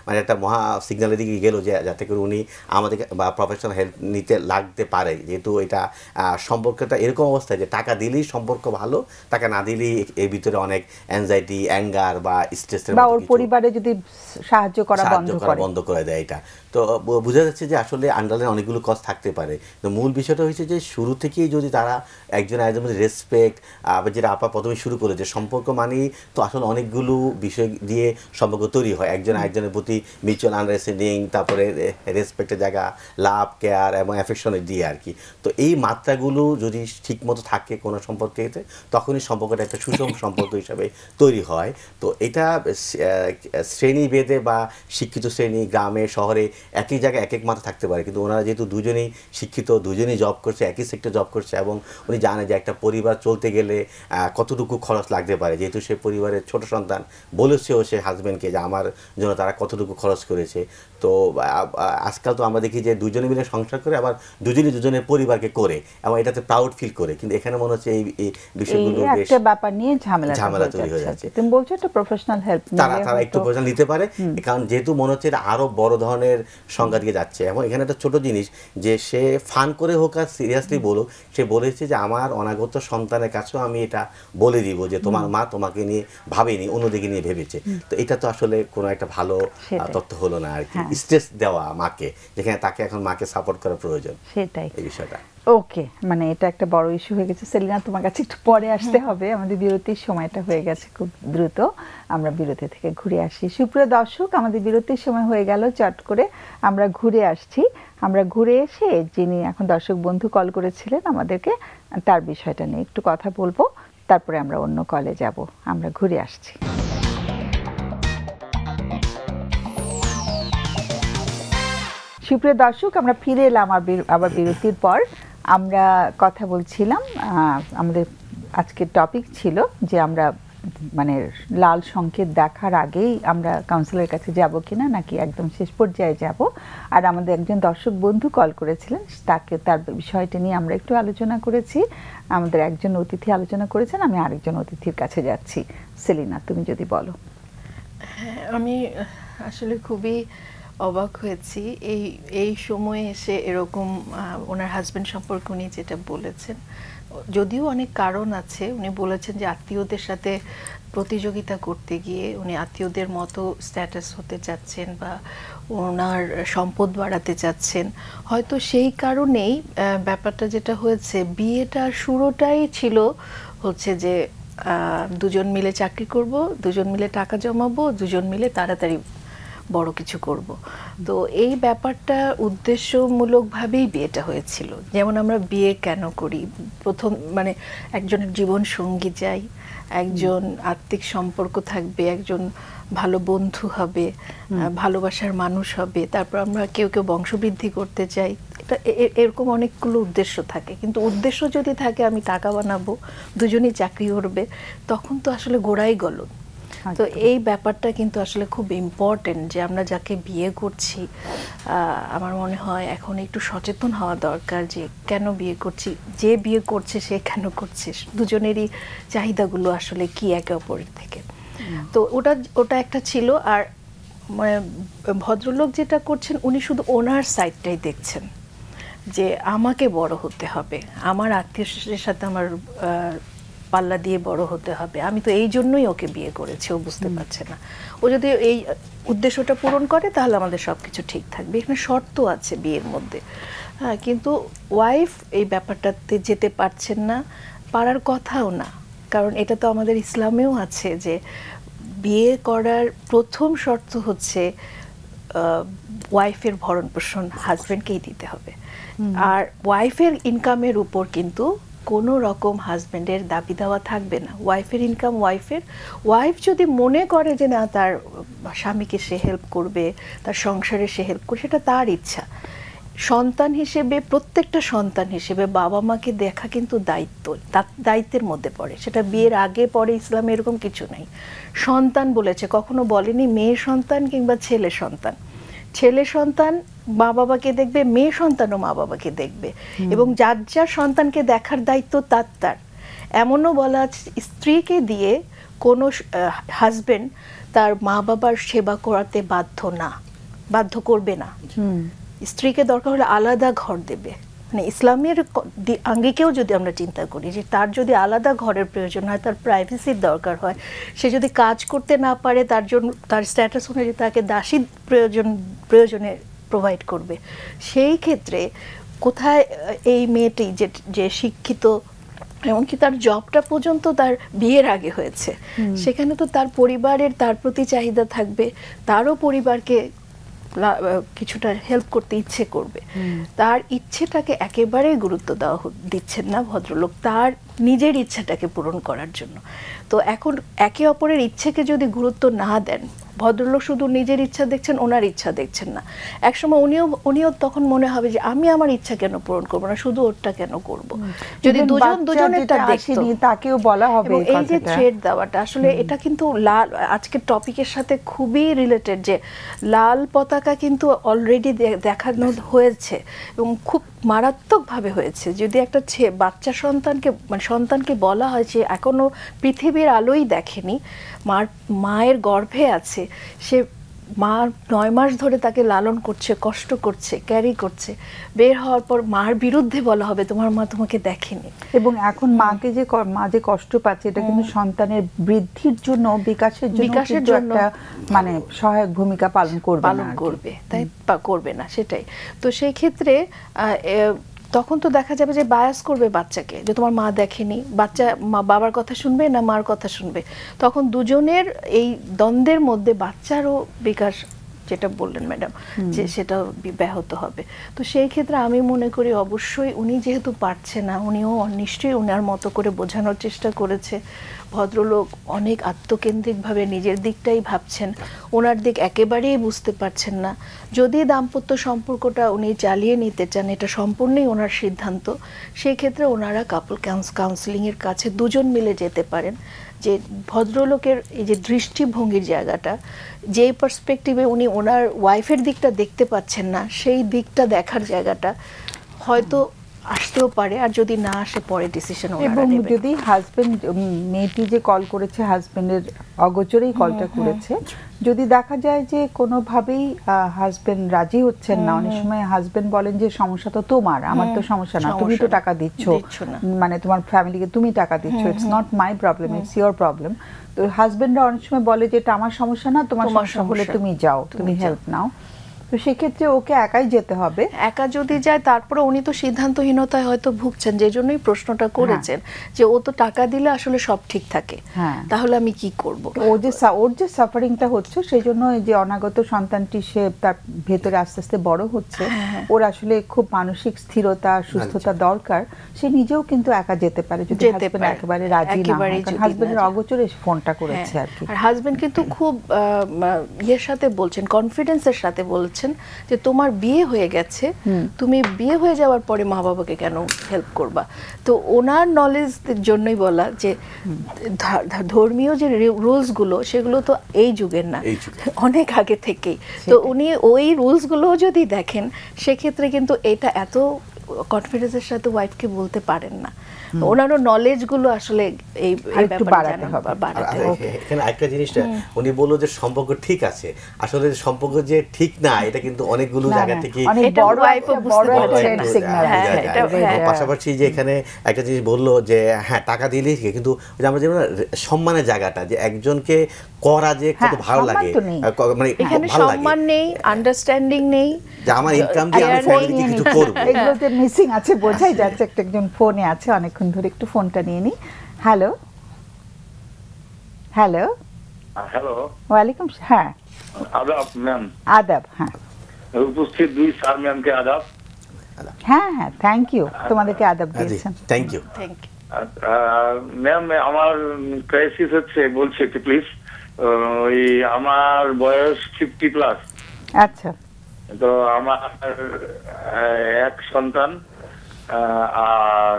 মানে একটা মহা সিগন্যালের দিকে গেল, যে যাতে করে উনি আমাদের বা প্রফেশনাল হেল্প নিতে লাগতে পারে। যেহেতু এটা সম্পর্কটা এরকম অবস্থায় যে টাকা দিলেই সম্পর্ক ভালো, টাকা না দিলেই এর ভিতরে অনেক অ্যাংজাইটি, অ্যাঙ্গার বা স্ট্রেসের বা ওর পরিবারে যদি সাহায্য করা বন্ধ করে দেয় এটা। তো বোঝা যাচ্ছে যে আসলে আন্ডারলাইন অনেকগুলো কজ থাকতে পারে। তো মূল বিষয়টা হচ্ছে যে শুরু থেকেই যদি তারা একজন আরেকজনের মধ্যে রেসপেক্ট, যেটা আপা প্রথমে শুরু করে, যে সম্পর্ক মানেই তো আসলে অনেকগুলো বিষয় দিয়ে সম্পর্ক তৈরি হয়, একজন আরেকজনের প্রতি মিউচুয়াল আন্ডারস্ট্যান্ডিং, তারপরে রেসপেক্টের জায়গা, লাভ, কেয়ার এবং অ্যাফেকশনের দিয়ে আর কি। তো এই মাত্রাগুলো যদি ঠিকমতো থাকে কোনো সম্পর্কেতে, তখনই সম্পর্কটা একটা সুষম সম্পর্ক হিসাবে তৈরি হয়। তো এটা শ্রেণীভেদে বা শিক্ষিত শ্রেণী, গ্রামে শহরে একই জায়গায় এক এক মাত্রা থাকতে পারে, কিন্তু ওনারা যেহেতু দুজনেই শিক্ষিত, দুজনেই জব করছে, একই সেক্টর জব করছে, এবং উনি জানে যে একটা পরিবার চলতে গেলে কতটুকু খরচ লাগতে পারে, যেহেতু সে পরিবারের ছোট সন্তান, বলেছেও সে হাজব্যান্ডকে যে আমার জন্য তারা কতটুকু খরচ করেছে। তো আজকাল তো আমরা দেখি যে দুজনে মিলে সংসার করে, আবার দুজনের পরিবারকে করে, এবং এটাতে প্রাউড ফিল করে, কিন্তু এখানে মনে হচ্ছে এই বিষয়গুলো একটা ব্যাপার নিয়ে ঝামেলা তৈরি হয়ে যাচ্ছে। তুমি বলছো একটা প্রফেশনাল হেল্প তারা একটু প্রফেশনাল নিতে পারে, কারণ যেহেতু মনে হচ্ছে এটা আরো বড় ধরনের সংজ্ঞা দিকে যাচ্ছে। এবং এখানে একটা ছোট জিনিস, যে সে ফান করে হোক আর সিরিয়াসলি বলুক, সে বলেছে যে আমার অনাগত সন্তানের কাছেও আমি এটা বলে দিব যে তোমার মা তোমাকে নিয়ে ভাবেনি, অন্যদিকে নিয়ে ভেবেছে। তো এটা তো আসলে কোনো একটা ভালো তথ্য হলো না আর কি, স্ট্রেস দেওয়া মাকে, যেখানে তাকে এখন মাকে সাপোর্ট করা প্রয়োজন, সেটাই এই বিষয়টা। ওকে, মানে এটা একটা বড় ইস্যু হয়ে গেছে। সেলিনা, তোমার কাছে একটু পরে আসতে হবে, আমাদের বিরতির সময়টা হয়ে গেছে খুব দ্রুত। আমরা বিরতি থেকে ঘুরে আসি। সুপ্রিয় দর্শক, আমাদের বিরতির সময় হয়ে গেল, চট করে আমরা ঘুরে আসছি। আমরা ঘুরে এসে যিনি এখন দর্শক বন্ধু কল করেছিলেন আমাদেরকে, তার বিষয়টা নিয়ে একটু কথা বলবো, তারপরে আমরা অন্য কলে যাব। আমরা ঘুরে আসছি। সুপ্রিয় দর্শক, আমরা ফিরে এলাম আবার বিরতির পর। আমরা কথা বলছিলাম, আমাদের আজকের টপিক ছিল যে আমরা মানে লাল সংকেত দেখার আগেই আমরা কাউন্সিলরের কাছে যাব কিনা, নাকি একদম শেষ পর্যায়ে যাব। আর আমাদের একজন দর্শক বন্ধু কল করেছিলেন, তার বিষয়টা নিয়ে আমরা একটু আলোচনা করেছি। আমাদের একজন অতিথি আলোচনা করেছেন, আমি আরেকজন অতিথির কাছে যাচ্ছি। সেলিনা, তুমি যদি বলো। হ্যাঁ, আমি আসলে খুবই অবাক হয়েছি এই সময়ে এসে এরকম ওনার হাজবেন্ড সম্পর্কে উনি যেটা বলেছেন। যদিও অনেক কারণ আছে, উনি বলেছেন যে আত্মীয়দের সাথে প্রতিযোগিতা করতে গিয়ে উনি আত্মীয়দের মতো স্ট্যাটাস হতে চাচ্ছেন বা ওনার সম্পদ বাড়াতে চাচ্ছেন। হয়তো সেই কারণেই ব্যাপারটা যেটা হয়েছে, বিয়েটার শুরুটাই ছিল হচ্ছে যে দুজন মিলে চাকরি করব, দুজন মিলে টাকা জমাবো, দুজন মিলে তাড়াতাড়ি বড় কিছু করব। তো এই ব্যাপারটা উদ্দেশ্যমূলকভাবেই বিয়েটা হয়েছিল। যেমন আমরা বিয়ে কেন করি, প্রথম মানে একজনের জীবন সঙ্গী চাই, একজন আত্মিক সম্পর্ক থাকবে, একজন ভালো বন্ধু হবে, ভালোবাসার মানুষ হবে, তারপর আমরা কেউ বংশবৃদ্ধি করতে চাই। এটা এরকম অনেকগুলো উদ্দেশ্য থাকে। কিন্তু উদ্দেশ্য যদি থাকে আমি টাকা বানাবো, দুজনেই চাকরি করবে, তখন তো আসলে গোড়াই গলদ। তো এই ব্যাপারটা কিন্তু আসলে খুব ইম্পর্টেন্ট, যে আমরা যাকে বিয়ে করছি আমার মনে হয় এখন একটু সচেতন হওয়া দরকার যে কেন বিয়ে করছি, যে বিয়ে করছে সে কেন করছে, দুজনেরই চাহিদাগুলো আসলে কি একে অপরের থেকে। তো ওটা একটা ছিল। আর মানে ভদ্রলোক যেটা করছেন, উনি শুধু ওনার সাইডটাই দেখছেন, যে আমাকে বড় হতে হবে, আমার আত্মীয়দের সাথে আমার পাল্লা দিয়ে বড় হতে হবে, আমি তো এই জন্যই ওকে বিয়ে করেছি। ও বুঝতে পারছে না, ও যদি এই উদ্দেশ্যটা পূরণ করে তাহলে আমাদের সবকিছু ঠিক থাকবে। এখানে শর্ত আছে বিয়ের মধ্যে, হ্যাঁ, কিন্তু ওয়াইফ এই ব্যাপারটাতে যেতে পারছেন না, পারার কথাও না। কারণ এটা তো আমাদের ইসলামেও আছে যে বিয়ে করার প্রথম শর্ত হচ্ছে ওয়াইফের ভরণ পোষণ হাজব্যান্ডকেই দিতে হবে। আর ওয়াইফের ইনকামের উপর কিন্তু কোনো রকম হাজব্যান্ডের দাবি দেওয়া থাকবে না। ওয়াইফের ইনকাম ওয়াইফ যদি মনে করে যে না তার স্বামীকে সে হেল্প করবে, তার সংসারে সে হেল্প করবে, সেটা তার ইচ্ছা। সন্তান হিসেবে, প্রত্যেকটা সন্তান হিসেবে বাবা মাকে দেখা কিন্তু দায়িত্বের মধ্যে পড়ে। সেটা বিয়ের আগে পরে ইসলামে এরকম কিছু নাই। সন্তান বলেছে, কখনো বলেনি মেয়ে সন্তান কিংবা ছেলে সন্তান। ছেলে সন্তান মা বাবাকে দেখবে, মেয়ে সন্তানও মা বাবাকে দেখবে, এবং যার যার সন্তানকে দেখার দায়িত্ব তার। এমনও বলা আছে স্ত্রীকে দিয়ে কোনো হাজবেন্ড তার মা বাবার সেবা করাতে বাধ্য করবে না। স্ত্রীকে দরকার হলে আলাদা ঘর দেবে। মানে ইসলামের আঙ্গিকেও যদি আমরা চিন্তা করি যে তার যদি আলাদা ঘরের প্রয়োজন হয়, তার প্রাইভেসির দরকার হয়, সে যদি কাজ করতে না পারে, তার জন্য তার স্ট্যাটাস অনুযায়ী তাকে দাসী প্রয়োজনে প্রোভাইড করবে। সেই ক্ষেত্রে কোথায় এই মেয়েটি যে শিক্ষিত, এমনকি তার জবটা পর্যন্ত তার বিয়ের আগে হয়েছে, সেখানে তো তার পরিবারের তার প্রতি চাহিদা থাকবে, তারও পরিবারকে কিছুটা হেল্প করতে ইচ্ছে করবে। তার ইচ্ছেটাকে একেবারেই গুরুত্ব দিচ্ছেন না ভদ্রলোক, তার নিজের ইচ্ছাটাকে পূরণ করার জন্য। তো এখন একে অপরের ইচ্ছেকে যদি গুরুত্ব না দেন, ভদ্রলোক শুধু নিজের ইচ্ছা দেখছেন, ওনার ইচ্ছা দেখছেন না, একসময় উনিও তখন মনে হবে যে আমি আমার ইচ্ছা কেন পূরণ করবো না, শুধু ওরটা কেন করব। যদি দুজনেরটা দেখতো, তাকেও বলা হবে। এই যে থ্রেড দেওয়াটা আসলে এটা কিন্তু আজকের টপিকের সাথে খুবই রিলেটেড, যে লাল পতাকা কিন্তু অলরেডি দেখানো হয়েছে এবং খুব মারাত্মকভাবে হয়েছে। যদি একটা বাচ্চা সন্তানকে বলা হয় যে এখনো পৃথিবীর আলোই দেখেনি, মায়ের গর্ভে আছে, সে মা 9 মাস ধরে তাকে লালন করছে, কষ্ট করছে, ক্যারি করছে, বের হওয়ার পর মার বিরুদ্ধে বলা হবে তোমার মা তোমাকে দেখেনি। এবং এখন মা যে কষ্ট পাচ্ছে, এটা কিন্তু সন্তানের বৃদ্ধির জন্য, বিকাশের জন্য একটা মানে সহায়ক ভূমিকা পালন করবে, তাই করবে না, সেটাই। তো সেই ক্ষেত্রে তখন তো দেখা যাবে যে বায়াস করবে বাচ্চাকে, যে তোমার মা দেখেনি, বাচ্চা বাবার কথা শুনবে না মার কথা শুনবে। তখন দুজনের এই দ্বন্দ্বের মধ্যে বাচ্চারও বিকাশ, যেটা বললেন ম্যাডাম, যে সেটা ব্যাহত হবে। তো সেই ক্ষেত্রে আমি মনে করি অবশ্যই উনি যেহেতু পারছে না, উনিও নিশ্চয়ই ওনার মতো করে বোঝানোর চেষ্টা করেছে। ভদ্রলোক অনেক আত্মকেন্দ্রিকভাবে নিজের দিকটাই ভাবছেন, ওনার দিক একেবারেই বুঝতে পারছেন না। যদি দাম্পত্য সম্পর্কটা উনি চালিয়ে নিতে চান, এটা সম্পূর্ণই ওনার সিদ্ধান্ত, সেই ক্ষেত্রে ওনারা কাপল কাউন্সিলিংয়ের কাছে দুজন মিলে যেতে পারেন। যে ভদ্রলোকের এই যে দৃষ্টিভঙ্গির জায়গাটা, যে পার্সপেক্টিভে উনি ওনার ওয়াইফের দিকটা দেখতে পাচ্ছেন না, সেই দিকটা দেখার জায়গাটা হয়তো আসতেও পারে, আর যদি না আসে পরে ডিসিশন ওনারা নেবেন। এবং যদি হাজবেন্ড, মেয়েটি যে কল করেছে হাজবেন্ডের অগোচরেই কলটা করেছে, যদি দেখা যায় যে কোনোভাবেই হাজবেন্ড রাজি হচ্ছেন না, অনেক সময় হাজবেন্ড বলেন যে সমস্যা তো তোমার, আমার তো সমস্যা না, তুমি তো টাকা দিচ্ছ, মানে তোমার ফ্যামিলিকে তুমি টাকা দিচ্ছ, it's not my problem, it's your problem. তো হাজবেন্ডরা অনেক সময় বলে যে এটা আমার সমস্যা না, তোমার সমস্যা হলে তুমি যাও, তুমি হেল্প নাও। তো সেক্ষেত্রে ওকে একাই যেতে হবে। একা যদি যায়, তারপরে উনি তো সিদ্ধান্তহীনতায় হয়তো ভুগছেন, যে জন্যই প্রশ্নটা করেছেন যে ও তো টাকা দিলে আসলে সব ঠিক থাকে, তাহলে আমি কি করব। ওর যে সাফারিংটা হচ্ছে, সেই জন্য যে অনাগত সন্তানটি সে তার ভেতরে আস্তে আস্তে বড় হচ্ছে, ওর আসলে খুব মানসিক স্থিরতা, সুস্থতা দরকার। সে নিজেও কিন্তু একা যেতে পারে যদি হাজবেন্ড একেবারে রাজি না হয়, কারণ হাজবেন্ডের অগোচরে ফোনটা করেছে আর কি। আর হাজবেন্ড কিন্তু খুব ইয়ের সাথে বলছেন, কনফিডেন্সের সাথে বলছেন যে তোমার বিয়ে হয়ে গেছে, তুমি বিয়ে হয়ে যাওয়ার পরে মা বাবাকে কেন হেল্প করবা। তো ওনার নলেজের জন্যই বলা যে ধর্মীয় যে রুলস গুলো, সেগুলো তো এই যুগের না, অনেক আগে থেকেই। তো উনি ওই রুলস গুলো যদি দেখেন, সেক্ষেত্রে কিন্তু এটা এত কনফিডেন্সের সাথে ওয়াইফকে বলতে পারেন না। ওনারও নলেজ গুলো আসলে এই একটু বাড়াতে হবে। এখানে একটা জিনিসটা উনি বললো যে সম্পর্ক ঠিক আছে, আসলে সম্পর্ক যে ঠিক না এটা কিন্তু অনেকগুলো জায়গা থেকে পাশাপাশি যে এখানে একটা জিনিস বললো যে হ্যাঁ টাকা দিলেই কিন্তু আমরা যেমন সম্মানের জায়গাটা যে একজনকে করা যে কত ভালো লাগে, মানে এখানে সম্মান নেই, আন্ডারস্ট্যান্ডিং নেই, যে আমার ইনকাম দিয়ে আমি ফ্যামিলিকে কিছু করব, এগুলোতে মিসিং আছে, বোঝাই যাচ্ছে। একজন ফোনে আছে, অনেকক্ষণ ধরে একটু ফোনটা নিয়ে নি। হ্যালো হ্যালো হ্যালো, ওয়ালাইকুম। হ্যাঁ আদাব ম্যাম। আদাব। হ্যাঁ উপস্থিত দুই স্যার ম্যামকে আদাব। হ্যাঁ হ্যাঁ, থ্যাংক ইউ, তোমাদেরকে আদাব দিয়েছেন। Thank you. ম্যাম আমার ক্রাইসিস হচ্ছে, বলছি একটু প্লিজ। ওই আমার বয়স 50+। আচ্ছা। তো আমার এক সন্তান, আর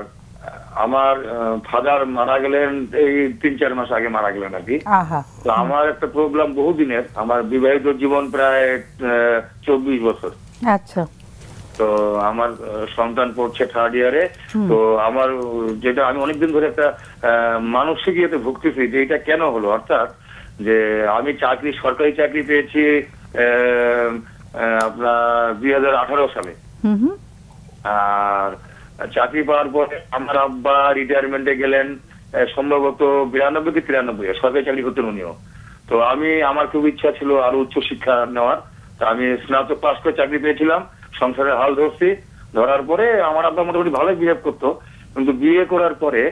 আমার ফাদার মারা গেলেন এই 3-4 মাস আগে মারা গেলেন আর কি। তো আমার একটা প্রবলেম বহুদিনের, আমার বিবাহিত জীবন প্রায় 24 বছর। আচ্ছা। তো আমার সন্তান পড়ছে 3rd ইয়ারে। তো আমার যেটা আমি অনেকদিন ধরে একটা মানসিক ইয়েতে ভুগতেছি যে এটা কেন হলো, অর্থাৎ যে আমি সরকারি চাকরি পেয়েছি আপনার 2018 সালে। আর চাকরি পাওয়ার পরে আমার আব্বা রিটায়ারমেন্টে গেলেন সম্ভবত 92 কি 93, সরকারি চাকরি করতেন উনিও। তো আমার খুব ইচ্ছা ছিল আরো উচ্চ শিক্ষা নেওয়ার। তো আমি স্নাতক পাস করে চাকরি পেয়েছিলাম, সংসারের হাল ধরছি। ধরার পরে আমার আব্বা মোটামুটি ভালোই বিহেভ করতো, কিন্তু বিয়ে করার পরে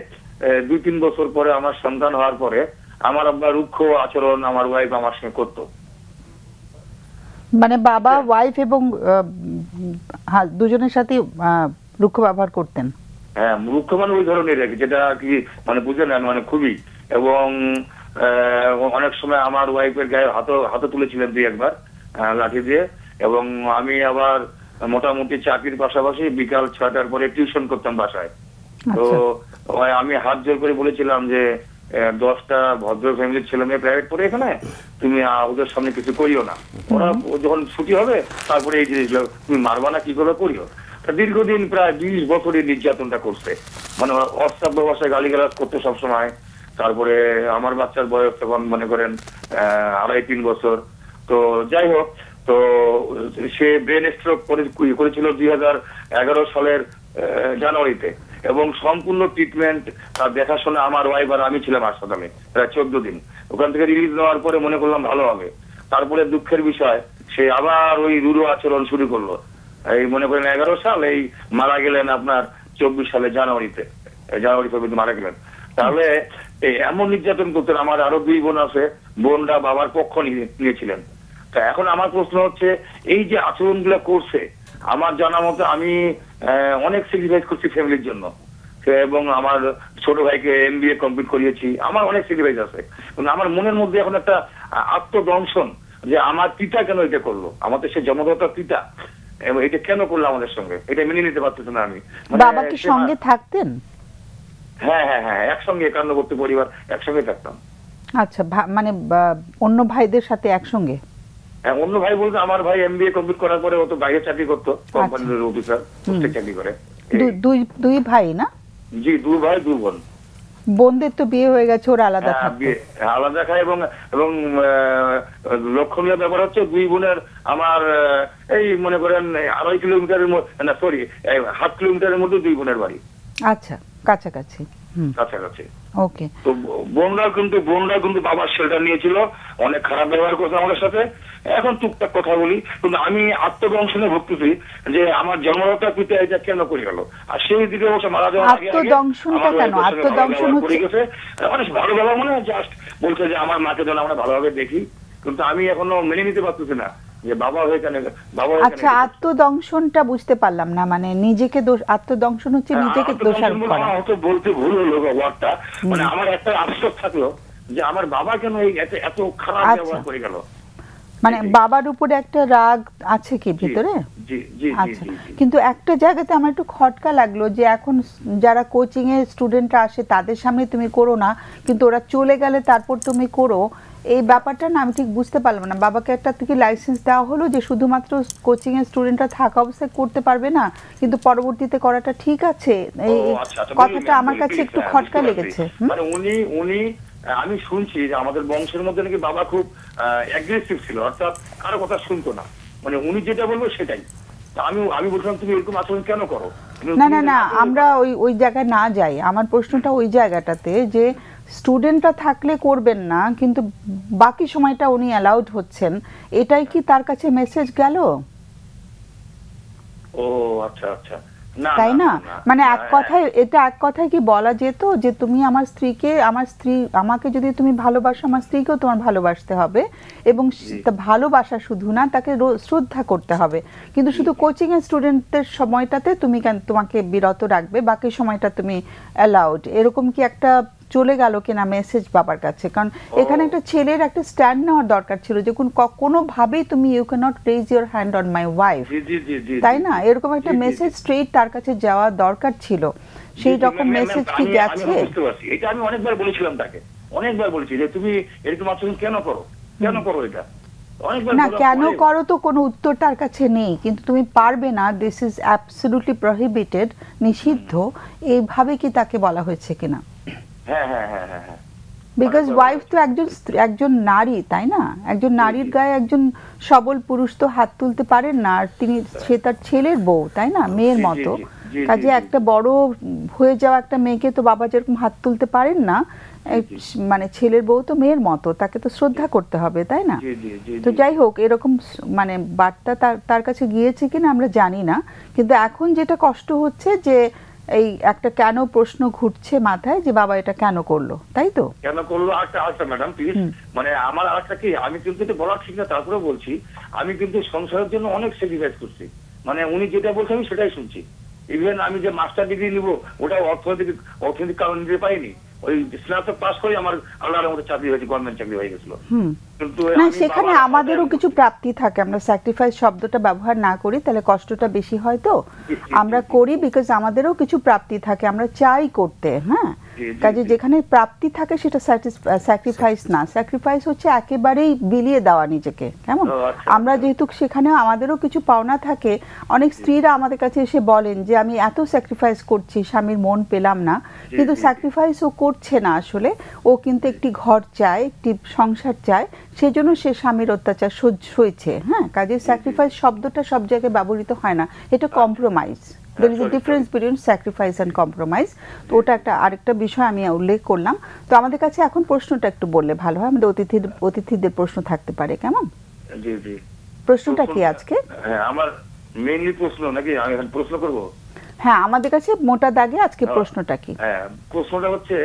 2-3 বছর পরে আমার সন্তান হওয়ার পরে আমার আব্বা রুক্ষ আচরণ আমার ওয়াইফ আমার সঙ্গে করতো। মানে বাবা ওয়াইফ এবং দুজনের সাথে রুক্ষ ব্যবহার করতেন? হ্যাঁ, রুক্ষ মানে ওই ধরনের আর কি, যেটা কি মানে বুঝে নেন, মানে খুবই। এবং অনেক সময় আমার ওয়াইফের গায়ে হাতে তুলেছিলেন 2 একবার লাঠি দিয়ে। এবং আমি আবার মোটামুটি চাকরির পাশাপাশি বিকাল 6টার পরে টিউশন করতাম বাসায়। তো আমি হাত জোর করে বলেছিলাম যে 10টা ভদ্র ফ্যামিলির ছেলে মেয়ে প্রাইভেট পড়ে এখানে, তুমি ওদের সামনে কিছু করিও না, ওরা যখন ছুটি হবে তারপরে এই জিনিসগুলো তুমি মারবা না, কি করে করিও। দীর্ঘদিন প্রায় 20 বছরের নির্যাতনটা করছে, মানে অশ্রাব্য ভাষায় গালিগালাজ করতে সবসময়। তারপরে আমার বাচ্চার বয়স তখন মনে করেন 2.5-3 বছর। তো যাই হোক, তো সে ব্রেন স্ট্রোক করেছিল 2011 সালের জানুয়ারিতে। এবং সম্পূর্ণ ট্রিটমেন্ট তার দেখাশোনা আমার ওয়াইফ আর আমি ছিলাম হাসপাতালে প্রায় 14 দিন। ওখান থেকে রিলিজ নেওয়ার পরে মনে করলাম ভালো হবে। তারপরে দুঃখের বিষয়, সে আবার ওই রূঢ় আচরণ শুরু করলো। এই মনে করেন 11 সাল, এই মারা গেলেন আপনার 24 সালে জানুয়ারি ফেব্রুয়ারিতে মারা গেলেন। তাহলে এমন নির্যাতন করতেন। আমার আরো 2 বোন আছে, বোনরা বাবার পক্ষ নিয়েছিলেন। তা এখন আমার প্রশ্ন হচ্ছে, এই যে আচরণগুলো করছে, আমার জানা মতো আমি অনেক স্যাক্রিফাইস করছি ফ্যামিলির জন্য, এবং আমার ছোট ভাইকে MBA কমপ্লিট করিয়েছি, আমার অনেক স্যাক্রিফাইস আছে। কিন্তু আমার মনের মধ্যে এখন একটা আত্মদংশন যে আমার পিতা কেন এটা করলো, আমাদের সে জন্মদাতা পিতা, এবং এটা কেন করলো আমাদের সঙ্গে, এটা মেনে নিতে পারতেছি না আমি। বাবা কি সঙ্গে থাকতেন? হ্যাঁ হ্যাঁ হ্যাঁ, একসঙ্গে, একান্নবর্তী পরিবার একসঙ্গে থাকতাম। আচ্ছা, মানে অন্য ভাইদের সাথে একসঙ্গে? হ্যাঁ, অন্য ভাই বলতে আমার ভাই MBA কমপ্লিট করার পরে ও তো বাইরে চাকরি করতো, কোম্পানির অফিসার পোস্টে চাকরি করে। দুই ভাই না? জি, 2 ভাই 2 বোন। বোনদের তো বিয়ে হয়ে গেছে, ওরা আলাদা থাকে? আলাদা খায়। এবং লক্ষণীয় ব্যাপার হচ্ছে 2 বোনের আমার এই মনে করেন 2.5 কিলোমিটারের না সরি 1/2 কিলোমিটারের মধ্যে 2 বোনের বাড়ি। আচ্ছা, কাছাকাছি। কাছাকাছি। ওকে। তো বোনরা কিন্তু বাবার শেল্টার নিয়েছিল, অনেক খারাপ ব্যবহার করছে আমাদের সাথে। এখন টুকটাক কথা বলি, কিন্তু আমি আত্মদংশনে ভুগতেছি যে আমার জন্মদাতা পিতা এটা কেন করে গেল। আর সেই দিকে অবশ্য মারা যাওয়ার আগে আত্মদংশনটা কেন? আত্মদংশন হচ্ছে অনেক ভালো ভালো মনে হয়, জাস্ট বলছে যে আমার মাকে যেন আমরা ভালোভাবে দেখি, কিন্তু আমি এখনো মেনে নিতে পারতেছি না যে বাবা হয়ে কেন। আচ্ছা, আত্মদংশনটা বুঝতে পারলাম না, মানে নিজেকে আত্মদংশন হচ্ছে নিজেকে দোষারোপ করা। হয়তো বলতে ভুল হলো ওয়ার্ডটা, মানে আমার একটা আফসোস থাকলো যে আমার বাবা কেন এত খারাপ ব্যবহার করে গেল। মানে বাবার উপরে একটা রাগ আছে কি ভিতরে? আচ্ছা, কিন্তু একটা জায়গাতে আমার একটু খটকা লাগলো যে এখন যারা কোচিং এ স্টুডেন্টরা আসে তাদের সামনে তুমি করো না, কিন্তু ওরা চলে গেলে তারপর তুমি করো। এই ব্যাপারটা না আমি ঠিক বুঝতে পারলাম না। বাবাকে একটা থেকে লাইসেন্স দেওয়া হলো যে শুধুমাত্র কোচিং এর স্টুডেন্টরা থাকা অবস্থায় করতে পারবে না, কিন্তু পরবর্তীতে করাটা ঠিক আছে। এই কথাটা আমার কাছে একটু খটকা লেগেছে। মানে উনি আমি শুনছি যে আমাদের বংশের মধ্যে নাকি বাবা খুব অ্যাগ্রেসিভ ছিল, অর্থাৎ কারো কথা শুনতো না, মানে উনি যেটা বলবো সেটাই। আমি বলছিলাম তুমি এরকম আচরণ কেন করো? না না না, আমরা ওই জায়গায় না যাই। আমার প্রশ্নটা ওই জায়গাটাতে যে স্টুডেন্টরা থাকলে করবেন না, কিন্তু বাকি সময়টা উনি অ্যালাউড হচ্ছেন, এটাই কি তার কাছে মেসেজ গেল? ও আচ্ছা আচ্ছা, তাই না? মানে এক কথায় কি বলা যেত যে তুমি আমার স্ত্রীকে, আমাকে যদি তুমি ভালোবাসো, আমার স্ত্রীকেও তোমার ভালোবাসতে হবে, এবং ভালোবাসা শুধু না, তাকে শ্রদ্ধা করতে হবে। কিন্তু শুধু কোচিং এর স্টুডেন্টদের সময়টাতে তুমি তোমাকে বিরত রাখবে, বাকি সময়টা তুমি অ্যালাউড, এরকম কি একটা চলে গেল কিনা মেসেজ বাবার কাছে? কারণ এখানে একটা ছেলের একটা স্ট্যান্ড নেওয়ার দরকার ছিল যে কোনোভাবেই তুমি you can not raise your hand on my wife, তাই না? এরকম একটা মেসেজ স্ট্রেট তার কাছে যাওয়া দরকার ছিল। সেই রকম মেসেজ কি গেছে? এটা আমি অনেকবার বলেছিলাম তাকে, অনেকবার বলেছি যে তুমি এরকম আচরণ কেন করো এটা। না, কেন করো তো কোনো উত্তর তার কাছে নেই, কিন্তু তুমি পারবে না, দিস ইজ অ্যাবসলিউটলি প্রহিবিটেড, নিষিদ্ধ, এইভাবে কি তাকে বলা হয়েছে কিনা? বিকজ ওয়াইফ তো একজন নারী, তাই না? একজন নারীর গায়ে একজন সবল পুরুষ তো হাত তুলতে পারেন না, আর সে তার ছেলের বউ, তাই না? মেয়ের মতো। কাজে একটা বড় হয়ে যাওয়া একটা মেয়েকে তো বাবা যেরকম হাত তুলতে পারেন না, মানে ছেলের বউ তো মেয়ের মতো, তাকে তো শ্রদ্ধা করতে হবে, তাই না? তো যাই হোক, এরকম মানে বার্তা তার কাছে গিয়েছে কিনা আমরা জানি না, কিন্তু এখন যেটা কষ্ট হচ্ছে যে এই একটা কেন প্রশ্ন ঘুরছে মাথায় যে বাবা এটা কেন করলো, তাই তো? কেন করলো? আচ্ছা ম্যাডাম প্লিজ, মানে আমার আরেকটা কি, আমি কিন্তু এটা বলার ঠিক না, তারপরে বলছি আমি কিন্তু সংসারের জন্য অনেক স্যাক্রিফাইস করছি। মানে উনি যেটা বলছে আমি সেটাই শুনছি। ইভেন আমি যে মাস্টার ডিগ্রি নিব ওটা অর্থনৈতিক কারণ নিতে পারিনি, ওই স্নাতক পাস করে আমার আল্লাহর মধ্যে চাকরি হয়েছে, গভর্নমেন্ট চাকরি হয়ে গেছিল। কিন্তু না, সেখানে আমাদেরও কিছু প্রাপ্তি থাকে, আমরা স্যাক্রিফাইস শব্দটা ব্যবহার না করি তাহলে কষ্টটা বেশি হয়, তো আমরা করি বিকজ আমাদেরও কিছু প্রাপ্তি থাকে, আমরা চাই করতে। হ্যাঁ, কাজে যেখানে প্রাপ্তি থাকে সেটা স্যাক্রিফাইস না, স্যাক্রিফাইস হচ্ছে একেবারেই বিলিয়ে দেওয়া নিজেকে, কেমন? আমরা যেহেতু সেখানে আমাদেরও কিছু পাওনা থাকে, অনেক স্ত্রীরা আমাদের কাছে এসে বলেন যে আমি এত স্যাক্রিফাইস করছি, স্বামীর মন পেলাম না, কিন্তু স্যাক্রিফাইস ও করছে না, আসলে ও কিন্তু একটি ঘর চায়, একটি সংসার চায়, সেজন্য সে স্বামীর অত্যাচার সইছে। হ্যাঁ, কাজে স্যাক্রিফাইস শব্দটা সব জায়গায় ব্যবহৃত হয় না, এটা compromise. there is a difference between sacrifice and compromise. তো ওটা আরেকটা বিষয় আমি উল্লেখ করলাম। তো আমাদের কাছে এখন প্রশ্নটা একটু বললে ভালো হয়, আমাদের অতিথিদের প্রশ্ন থাকতে পারে, কেমন? জি জি, প্রশ্নটা কি আজকে? হ্যাঁ, আমার মেইনলি প্রশ্ন নাকি আমি এখন প্রশ্ন করব? হ্যাঁ, আমাদের কাছে মোটা দাগে আজকে প্রশ্নটা কি? হ্যাঁ, প্রশ্নটা হচ্ছে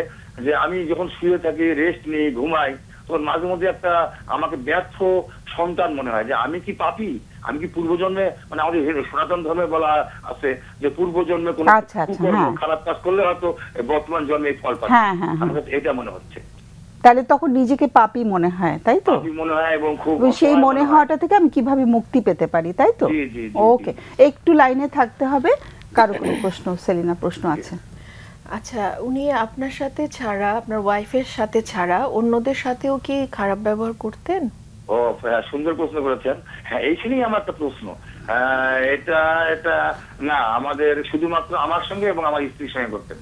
যে আমি যখন শুয়ে থাকি, রেস্ট নিই, ঘুমাই, তখন মাঝে মধ্যে একটা আমাকে ব্যর্থ সন্তান মনে হয় যে আমি কি পাপী, আমি কি পূর্বজন্মে, মানে আমাদের সনাতন ধর্মে বলা আছে যে পূর্বজন্মে কোনো খারাপ কাজ করলে হয়তো বর্তমান জন্মে ফল পাবে, আমার এটা মনে হচ্ছে। তাহলে তখন নিজেকে পাপী মনে হয়, তাই তো? পাপী মনে হয়, এবং খুব সেই মনে হওয়াটা থেকে আমি কিভাবে মুক্তি পেতে পারি, তাই তো? ওকে, একটু লাইনে থাকতে হবে। কারো কোনো প্রশ্ন? সেলিনা, প্রশ্ন আছে? আচ্ছা, উনি আপনার সাথে ছাড়া, আপনার ওয়াইফের সাথে ছাড়া অন্যদের সাথেও কি খারাপ ব্যবহার করতেন? ও সুন্দর প্রশ্ন করেছেন। হ্যাঁ, এইখানেই আমার একটা প্রশ্ন। এটা না, আমাদের শুধুমাত্র আমার সঙ্গে এবং আমার স্ত্রীর সঙ্গে করতেন।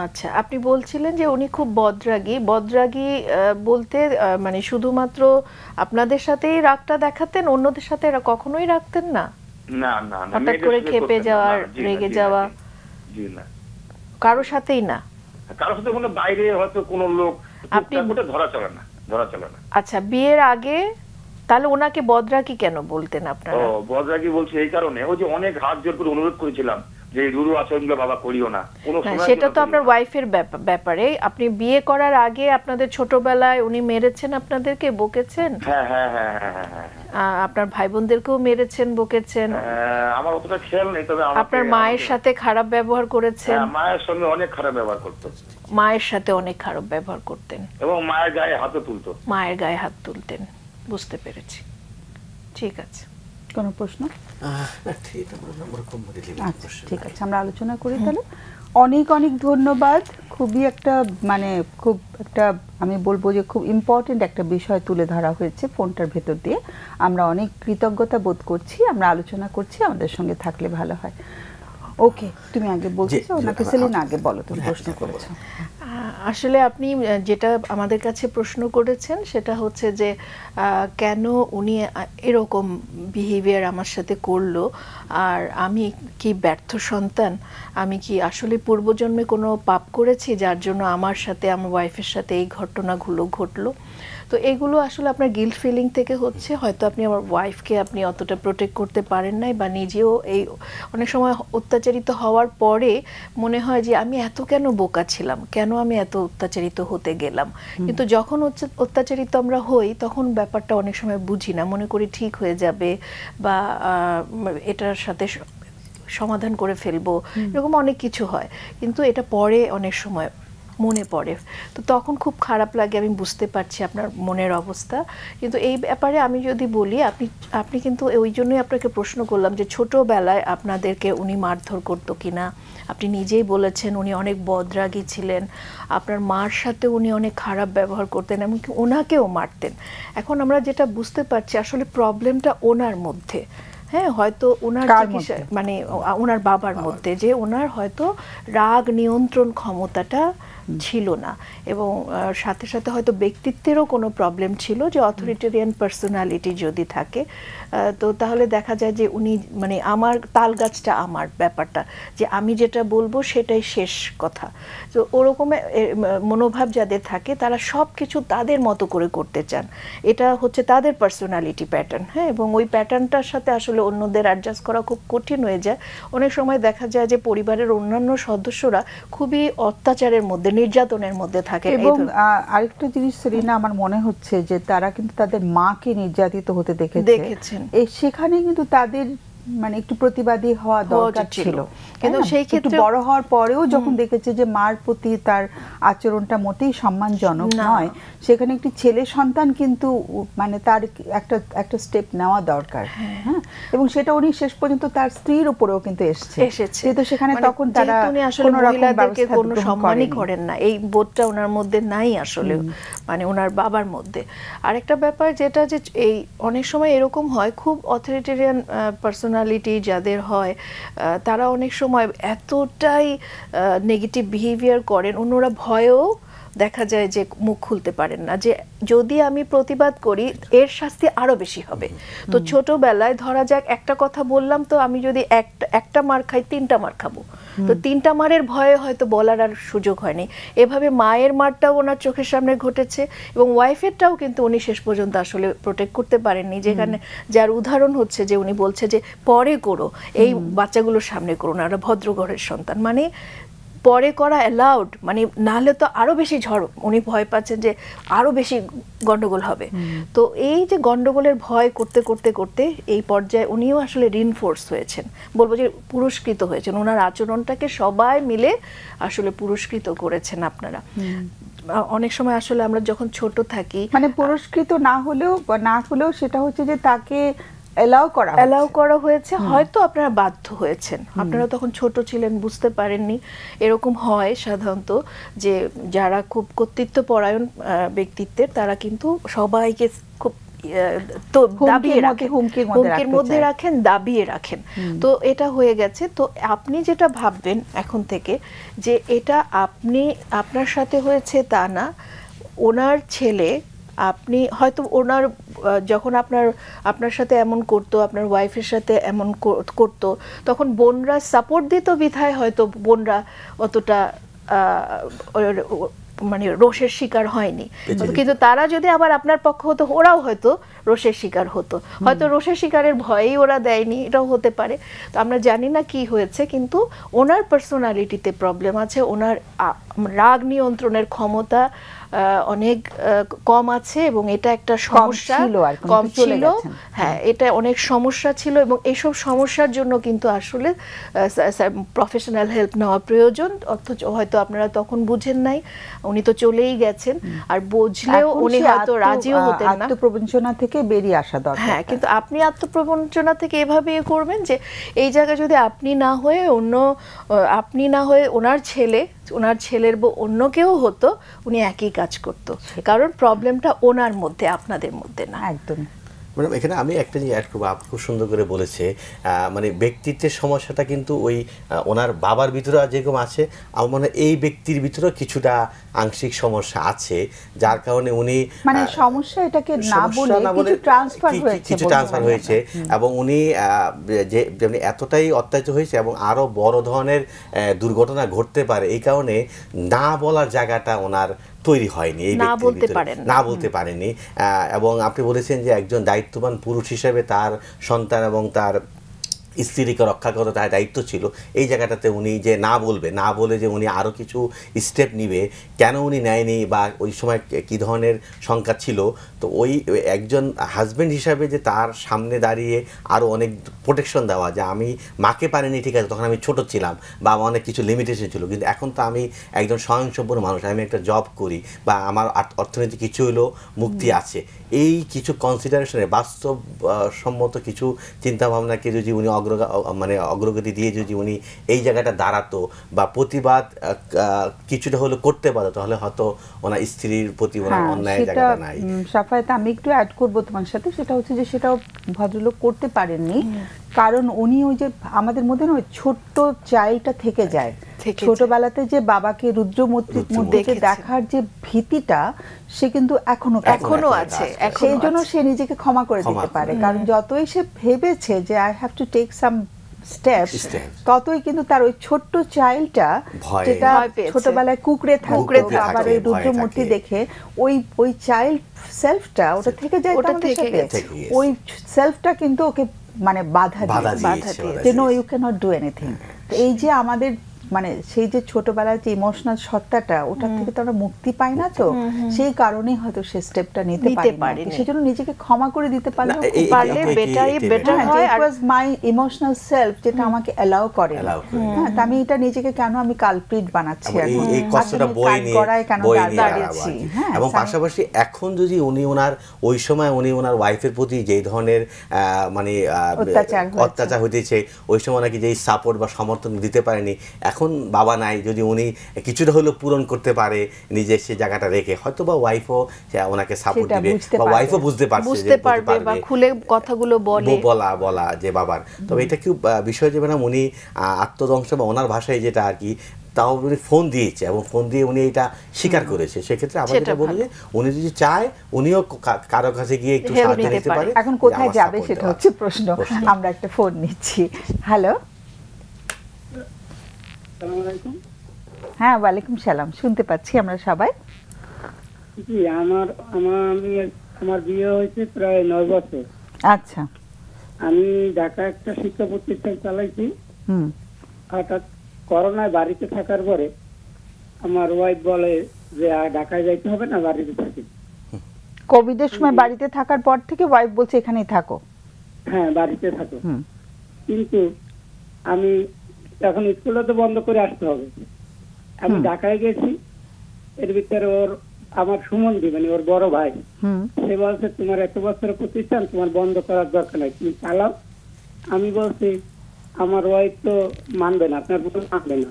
আচ্ছা, আপনি বলছিলেন যে উনি খুব বদরাগী বলতে মানে শুধুমাত্র আপনাদের সাথেই রাগটা দেখাতেন, অন্যদের সাথে এরা কখনোই রাখতেন না? না না না, হঠাৎ করে ক্ষেপে যাওয়া, রেগে যাওয়া? জি না, কারোর সাথেই না। কারোর সাথে কোনো বাইরে হয়তো কোনো লোক, আপনি ধরা চলে না। আচ্ছা, বিয়ের আগে তাহলে ওনাকে বদরাগী কেন বলতেন আপনারা? বদরাগী বলছি এই কারণে, ওই যে অনেক হাত জোর করে অনুরোধ করেছিলাম যে রুরু আচরণগুলো বাবা করিও না। সেটা তো আপনার ওয়াইফের ব্যাপারে। আপনি বিয়ে করার আগে আপনাদের ছোটবেলায় উনি মেরেছেন, আপনাদেরকে বকেছেন? হ্যাঁ হ্যাঁ হ্যাঁ হ্যাঁ হ্যাঁ, আপনার ভাই বোনদেরকেও মেরেছেন, বকেছেন? আমার অতটা খেয়াল নেই, তবে আপনার মায়ের সাথে খারাপ ব্যবহার করেছেন? মায়ের সঙ্গে অনেক খারাপ ব্যবহার করতো। মায়ের সাথে অনেক খারাপ ব্যবহার করতেন, এবং মায়ের গায়ে হাত তুলতো। মায়ের গায়ে হাত তুলতেন। বুঝতে পেরেছি। ঠিক আছে, কোনো প্রশ্ন? আচ্ছা ঠিক আছে, আমরা আলোচনা করি তাহলে। অনেক অনেক ধন্যবাদ। খুবই একটা মানে খুব একটা আমি বলবো যে খুব ইম্পর্টেন্ট একটা বিষয় তুলে ধরা হয়েছে ফোনটার ভেতর দিয়ে। আমরা অনেক কৃতজ্ঞতা বোধ করছি, আমরা আলোচনা করছি, আমাদের সঙ্গে থাকলে ভালো হয়। ওকে, তুমি আগে বলছো নাকি সেলিনা আগে বলো, তুমি প্রশ্ন করেছো। আসলে আপনি যেটা আমাদের কাছে প্রশ্ন করেছেন সেটা হচ্ছে যে কেন উনি এরকম বিহেভিয়ার আমার সাথে করলো, আর আমি কি ব্যর্থ সন্তান, আমি কি আসলে পূর্বজন্মে কোনো পাপ করেছি যার জন্য আমার সাথে আমার ওয়াইফের সাথে এই ঘটনাগুলো ঘটলো। তো এগুলো আসলে আপনার গিল্ট ফিলিং থেকে হচ্ছে, হয়তো আপনি আমার ওয়াইফকে আপনি অতটা প্রোটেক্ট করতে পারেন নাই, বা নিজেও এই অনেক সময় অত্যাচারিত হওয়ার পরে মনে হয় যে আমি এত কেন বোকা ছিলাম, কেন আমি এত অত্যাচারিত হতে গেলাম। কিন্তু যখন অত্যাচারিত আমরা হই তখন ব্যাপারটা অনেক সময় বুঝি না, মনে করি ঠিক হয়ে যাবে বা এটার সাথে সমাধান করে ফেলবো, এরকম অনেক কিছু হয়। কিন্তু এটা পরে অনেক সময় মনে পড়ে, তো তখন খুব খারাপ লাগে। আমি বুঝতে পারছি আপনার মনের অবস্থা, কিন্তু এই ব্যাপারে আমি যদি বলি, আপনি কিন্তু ওই জন্যই আপনাকে প্রশ্ন করলাম যে ছোটবেলায় আপনাদেরকে উনি মারধর করতো কিনা। আপনি নিজেই বলেছেন উনি অনেক বদরাগী ছিলেন, আপনার মার সাথে উনি অনেক খারাপ ব্যবহার করতেন, এমনকি ওনাকেও মারতেন। এখন আমরা যেটা বুঝতে পারছি আসলে প্রবলেমটা ওনার মধ্যে, হ্যাঁ, হয়তো ওনার চিকিৎসা মানে ওনার বাবার মধ্যে, যে ওনার হয়তো রাগ নিয়ন্ত্রণ ক্ষমতাটা ছিল না, এবং সাথে সাথে হয়তো ব্যক্তিত্বেরও কোনো প্রবলেম ছিল, যে অথরিটেরিয়ান পার্সোনালিটি যদি থাকে তো তাহলে দেখা যায় যে উনি মানে আমার তাল গাছটা আমার ব্যাপারটা, যে আমি যেটা বলবো সেটাই শেষ কথা। তো ওরকম মনোভাব যাদের থাকে তারা সব কিছু তাদের মতো করে করতে চান, এটা হচ্ছে তাদের পার্সোনালিটি প্যাটার্ন। হ্যাঁ, এবং ওই প্যাটার্নটার সাথে আসলে অন্যদের অ্যাডজাস্ট করা খুব কঠিন হয়ে যায়। অনেক সময় দেখা যায় যে পরিবারের অন্যান্য সদস্যরা খুবই অত্যাচারের মধ্যে, নির্যাতনের মধ্যে থাকে। এবং আরেকটা জিনিস সেলিনা, আমার মনে হচ্ছে যে তারা কিন্তু তাদের মাকে নির্যাতিত হতে দেখেছেন, সেখানে কিন্তু তাদের মানে একটু প্রতিবাদী হওয়া দরকার ছিল। কিন্তু সেই ক্ষেত্রে বড় হওয়ার পরেও যখন দেখেছে যে মার প্রতি তার আচরণটা মোটেই সম্মানজনক নয়, সেখানে একটি ছেলে সন্তান কিন্তু মানে তার একটা স্টেপ নেওয়া দরকার। হ্যাঁ, এবং সেটা উনি শেষ পর্যন্ত তার স্ত্রীর উপরেও কিন্তু এসেছে, তো সেখানে তখন তারা কোনো মহিলাদেরকে কোনো সম্মানই করেন না, এই বোধটা ওনার মধ্যে নাই আসলে, মানে ওনার বাবার মধ্যে। আরেকটা ব্যাপার যেটা যে এই অনেক সময় এরকম হয়, খুব অথরিটেরিয়ান পার্সোনালিটি যাদের হয় তারা অনেক সময় এতটাই নেগেটিভ বিহেভিয়ার করেন, অন্যরা ভয়েও দেখা যায় যে মুখ খুলতে পারেন না, যে যদি আমি প্রতিবাদ করি এর শাস্তি আরো বেশি হবে। তো ছোটবেলায় ধরা যাক একটা কথা বললাম, তো আমি যদি একটা মার খাই 3টা মার খাবো, তো 3টা মারের ভয়ে হয়তো বলার আর সুযোগ হয়নি। এভাবে মায়ের মারটাও ওনার চোখের সামনে ঘটেছে, এবং ওয়াইফেরটাও কিন্তু উনি শেষ পর্যন্ত আসলে প্রোটেক্ট করতে পারেননি, যেখানে যার উদাহরণ হচ্ছে যে উনি বলছে যে পরে করো, এই বাচ্চাগুলোর সামনে করো না, ওরা ভদ্র ঘরের সন্তান, মানে পরে করা অ্যালাউড, মানে নাহলে তো আরো বেশি ঝড়, উনি ভয় পাচ্ছেন যে আরো বেশি গন্ডগোল হবে। তো এই যে গন্ডগোলের ভয় করতে করতে করতে এই পর্যায়ে উনিও আসলে রিনফোর্স হয়েছেন, বলবো যে পুরস্কৃত হয়েছেন, ওনার আচরণটাকে সবাই মিলে আসলে পুরস্কৃত করেছেন আপনারা। অনেক সময় আসলে আমরা যখন ছোট থাকি, মানে পুরস্কৃত না হলেও সেটা হচ্ছে যে তাকে অ্যালাউ করা হয়েছে, হয়তো আপনারা বাধ্য হয়েছেন, আপনারা তখন ছোট ছিলেন, বুঝতে পারেননি। এরকম হয় সাধারণত যে যারা খুব কর্তৃত্বপরায়ণ ব্যক্তিত্বের, তারা কিন্তু সবাইকে খুব হুমকির মধ্যে রাখেন, দাবিয়ে রাখেন। তো এটা হয়ে গেছে। তো আপনি যেটা ভাববেন এখন থেকে যে এটা আপনার সাথে হয়েছে তা না, ওনার ছেলে, আপনি হয়তো ওনার যখন আপনার সাথে এমন করতো, আপনার ওয়াইফের সাথে এমন করতো, তখন বোনরা সাপোর্ট দিত বিধায় হয়তো বোনরা অতটা মানে রোষের শিকার হয়নি। কিন্তু তারা যদি আবার আপনার পক্ষ হতো, ওরাও হয়তো রোষের শিকার হতো, হয়তো রোষের শিকারের ভয়েই ওরা দেয়নি, এটাও হতে পারে। তো আমরা জানি না কি হয়েছে, কিন্তু ওনার পার্সোনালিটিতে প্রবলেম আছে, ওনার রাগ নিয়ন্ত্রণের ক্ষমতা অনেক কম আছে এবং এটা একটা সমস্যা, কম ছিল। হ্যাঁ, এটা অনেক সমস্যা ছিল এবং এইসব সমস্যার জন্য কিন্তু আসলে প্রফেশনাল হেল্প নেওয়া প্রয়োজন। অথচ হয়তো আপনারা তখন বুঝেন নাই, উনি তো চলেই গেছেন, আর বুঝলেও উনি হয়তো রাজিও হতেন না। আত্মপ্রবঞ্চনা থেকে বেরিয়ে আসা দরকার। হ্যাঁ, কিন্তু আপনি আত্মপ্রবঞ্চনা থেকে এভাবে করবেন যে এই জায়গায় যদি আপনি না হয়ে ওনার ছেলের বউ অন্য কেউ হতো, উনি একই কাজ করতো, কারণ প্রবলেমটা ওনার মধ্যে, আপনাদের মধ্যে না। একদম। ম্যাডাম, এখানে আমি একটা জিনিস অ্যাড করবো, আপনি খুব সুন্দর করে বলেছে, মানে ব্যক্তিত্বের সমস্যাটা কিন্তু ওই ওনার বাবার ভিতরে যেরকম আছে, আমার মনে হয় এই ব্যক্তির ভিতরেও কিছুটা আংশিক সমস্যা আছে, যার কারণে উনি মানে সমস্যা এটাকে না বলে কিছু ট্রান্সফার হয়েছে এবং উনি যেমনি এতটাই অত্যাচার হয়েছে এবং আরো বড় ধরনের দুর্ঘটনা ঘটতে পারে, এই কারণে না বলার জায়গাটা ওনার তৈরি হয়নি, এই না বলতে পারেনি। এবং আপনি বলেছেন যে একজন দায়িত্ববান পুরুষ হিসেবে তার সন্তান এবং তার স্ত্রীকে রক্ষা করা তার দায়িত্ব ছিল। এই জায়গাটাতে উনি যে না বলে যে উনি আরও কিছু স্টেপ নিবে, কেন উনি নেয়নি বা ওই সময় কী ধরনের সংখ্যা ছিল, তো ওই একজন হাজব্যান্ড হিসাবে যে তার সামনে দাঁড়িয়ে আরও অনেক প্রোটেকশন দেওয়া, যে আমি মাকে পারিনি, ঠিক আছে, তখন আমি ছোট ছিলাম বা আমার অনেক কিছু লিমিটেশন ছিল, কিন্তু এখন তো আমি একজন স্বয়ংসম্পূর্ণ মানুষ, আমি একটা জব করি বা আমার অর্থনীতি কিছু হলেও মুক্তি আছে। এই কিছু কনসিডারেশনে বাস্তবসম্মত কিছু চিন্তাভাবনাকে যদি উনি অগ্রগতি দিয়ে যদি উনি এই জায়গাটা দাঁড়াতো বা প্রতিবাদ কিছুটা হলে করতে পারতো, তাহলে হয়তো ওনার স্ত্রীর প্রতি ওনার অন্যায় জায়গাটা নাই। সাফায়েত, আমি একটু অ্যাড করবো তোমার সাথে, সেটা হচ্ছে যে সেটাও ভদ্রলোক করতে পারেননি, কারণ উনি ওই যে আমাদের মধ্যে না ওই ছোট্ট চাইল্ডটা থেকে যায়, ছোটবেলাতে যে বাবাকে রুদ্রমূর্তিকে দেখার যে ভীতিটা, সে কিন্তু এখনো আছে। সেই জন্য সে নিজেকে ক্ষমা করে দিতে পারে, কারণ যতই সে ভেবেছে যে I have to take some steps, ততই কিন্তু তার ওই ছোট্ট চাইল্ডটা, যেটা ছোটবেলায় কুকড়ে থাকতো আবার ওই রুদ্রমূর্তি দেখে, ওই চাইল্ড সেলফটা ওটা থেকে যায়, ওই সেলফটা কিন্তু ওকে মানে বাধা দিয়ে no you can not do anything. এই যে আমাদের মানে সেই যে ছোটবেলার যে ইমোশনাল সত্তাটা, ওটার থেকে তো আমরা মুক্তি পাই না, তো সেই কারণেই হয়তো সে স্টেপটা নিতে পারি, সেজন্য নিজেকে ক্ষমা করে দিতে পারলে বেটার হয়। ইট ওয়াজ মাই ইমোশনাল সেলফ যেটা আমাকে অ্যালাউ করে, হ্যাঁ, আমি এটা নিজেকে কেন আমি কালপ্রিট বানাচ্ছি, এই কষ্টটা বই নিয়ে দাঁড়িয়েছি। এবং পাশাপাশি এখন যদি উনি ওনার ওই সময় উনি ওনার ওয়াইফের প্রতি যেই ধরনের মানে অত্যাচার হইতেছে, ওই সময় নাকি যেই সাপোর্ট বা সমর্থন দিতে পারেনি, এখন বাবা নাই, যদি উনি কিছুটা হলেও পূরণ করতে পারে নিজের সেই জায়গাটা রেখে, হয়তো বা ওয়াইফও ওনাকে সাপোর্ট দিবে বা ওয়াইফও বুঝতে পারবে বা খুলে কথাগুলো বলা যে বাবার। তবে এটা কি বিষয় যে ম্যাডাম উনি আত্মধ্বংস বা ওনার ভাষায় যেটা আর কি, তাও উনি ফোন দিয়েছে এবং ফোন দিয়ে উনি এটা স্বীকার করেছে। সেক্ষেত্রে আমরা যেটা বলি যে উনি যদি চায় উনিও কারো কাছে গিয়ে একটু সাহায্য নিতে পারে। এখন কোথায় যাবে সেটা হচ্ছে প্রশ্ন। আমরা একটা ফোন নিচ্ছি। হ্যালো, হ্যাঁ, ওয়ালাইকুম সালাম, শুনতে পাচ্ছি আমরা সবাই। জি, আমার বিয়ে হয়েছে প্রায় 9 বছর। আচ্ছা। আমি ঢাকা একটা শিক্ষা প্রতিষ্ঠান চালাইছি। হঠাৎ করোনায় বাড়িতে থাকার পরে আমার ওয়াইফ বলে যে ঢাকায় যাইতে হবে না, বাড়িতে থাকি। কোভিডের সময় বাড়িতে থাকার পর থেকে ওয়াইফ বলছে এখানেই থাকো। হ্যাঁ, বাড়িতে থাকো। কিন্তু আমি এখন স্কুলে তো বন্ধ করে আসতে হবে। আমি ঢাকায় গেছি, এর ভিতরে আমার সুমন্দি মানে ওর বড় ভাই, সে বলছে তোমার এত বছরের প্রতিষ্ঠান, তোমার বন্ধ করার দরকার নাই, তুমি চালাও। আমি বলছি আমার ওয়াইফ তো মানবে না, আপনার বোন মানবে না,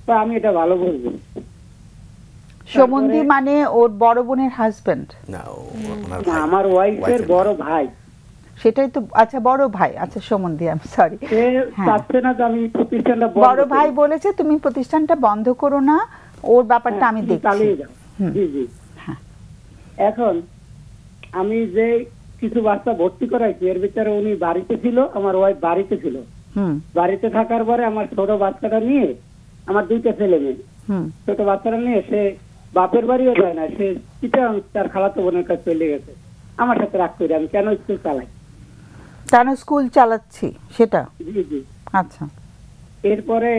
তো আমি এটা ভালো বলবো। সুমন্দি মানে ওর বড় বোনের হাজবেন্ড? না, আমার ওয়াইফের বড় ভাই। সেটাই তো। আচ্ছা, বড় ভাই। আচ্ছা, সুমন্দি, আই এম সরি। চাচ্ছে না যে আমি প্রতিষ্ঠানটা বড় ভাই বলেছে তুমি প্রতিষ্ঠানটা বন্ধ করো না, ওর ব্যাপারটা আমি দেখছি। চালিয়ে যাও। জি জি। এখন আমি যে কিছু বাচ্চা ভর্তি করাইছি, এর ভিতরে উনি বাড়িতে ছিল, আমার ওয়াইফ বাড়িতে ছিল। বাড়িতে থাকার পরে আমার ছোট বাচ্চাটা নিয়ে, আমার 2টা ছেলে মেয়ে, ছোট বাচ্চাটা নিয়ে সে বাপের বাড়িও যায় না, সে তার খালাতো বোনের কাছে চলে গেছে। আমার সাথে রাগ করে আমি কেন স্কুল চালাই, কেন স্কুল চালাচ্ছি সেটা। জি জি। আচ্ছা। এরপরে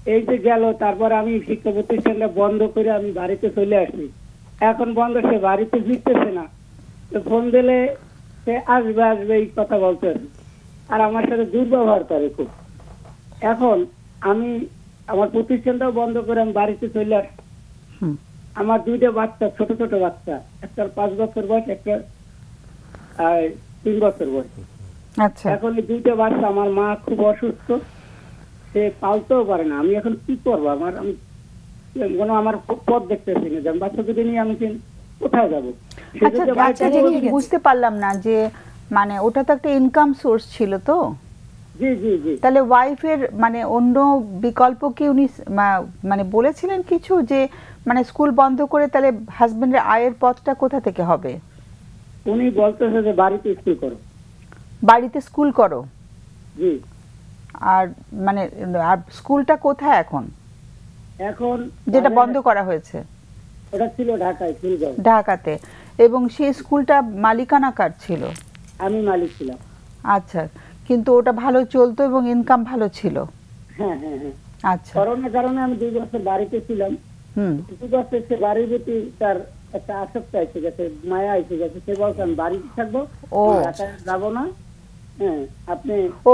এই যে গেল, তারপর আমি শিক্ষা প্রতিষ্ঠানটা বন্ধ করে আমি বাড়িতে চলে আসি। এখন বন্ধ, সে বাড়িতে ফিরতেছে না। তো ফোন দিলে সে আসবে আসবে এই কথা বলতেছে, আর আমার সাথে দুর্ব্যবহার করে খুব। এখন আমি আমার প্রতিষ্ঠানটাও বন্ধ করে আমি বাড়িতে চলে আসি। আমার দুইটা বাচ্চা, ছোট ছোট বাচ্চা, একটা 5 বছর বয়স, একটা 3 বছর বয়স। আচ্ছা, এখন এই দুইটা বাচ্চা, আমার মা খুব অসুস্থ, সে পালতেও পারে না। আমি এখন কি করবো? আমি আমার পথ দেখতেছি না যে বাচ্চা দুটো নিয়ে আমি কোথায় যাবো। আচ্ছা, বুঝতে পারলাম না যে মানে ওটা তো একটা ইনকাম সোর্স ছিল তো। জি জি জি। তাহলে ওয়াইফের মানে অন্য বিকল্প কি উনি মানে বলেছিলেন কিছু, যে মানে স্কুল বন্ধ করে তাহলে হাজবেন্ডের আয়ের পথটা কোথা থেকে হবে? উনি বলতেছে যে বাড়িতে স্কুল করো। বাড়িতে স্কুল করো? জি। আর মানে আর স্কুলটা কোথায় এখন? এখন যেটা বন্ধ করা হয়েছে ওটা ছিল ঢাকায়, ঢাকাতে। এবং সেই স্কুলটা মালিকানা কার ছিল? আমি মালিক ছিলাম। আচ্ছা, কিন্তু ওটা ভালো চলতো এবং ইনকাম ভালো ছিল? হ্যাঁ হ্যাঁ হ্যাঁ। আচ্ছা, করোনার কারণে আমি 2 বছর বাড়িতে ছিলাম। 2 বছর সে বাড়ির প্রতি তার একটা আসক্তি এসে গেছে, মায়া এসে গেছে। সে বলছে আমি বাড়িতে থাকবো, ঢাকায় যাবো না। হ্যাঁ, আপনি ও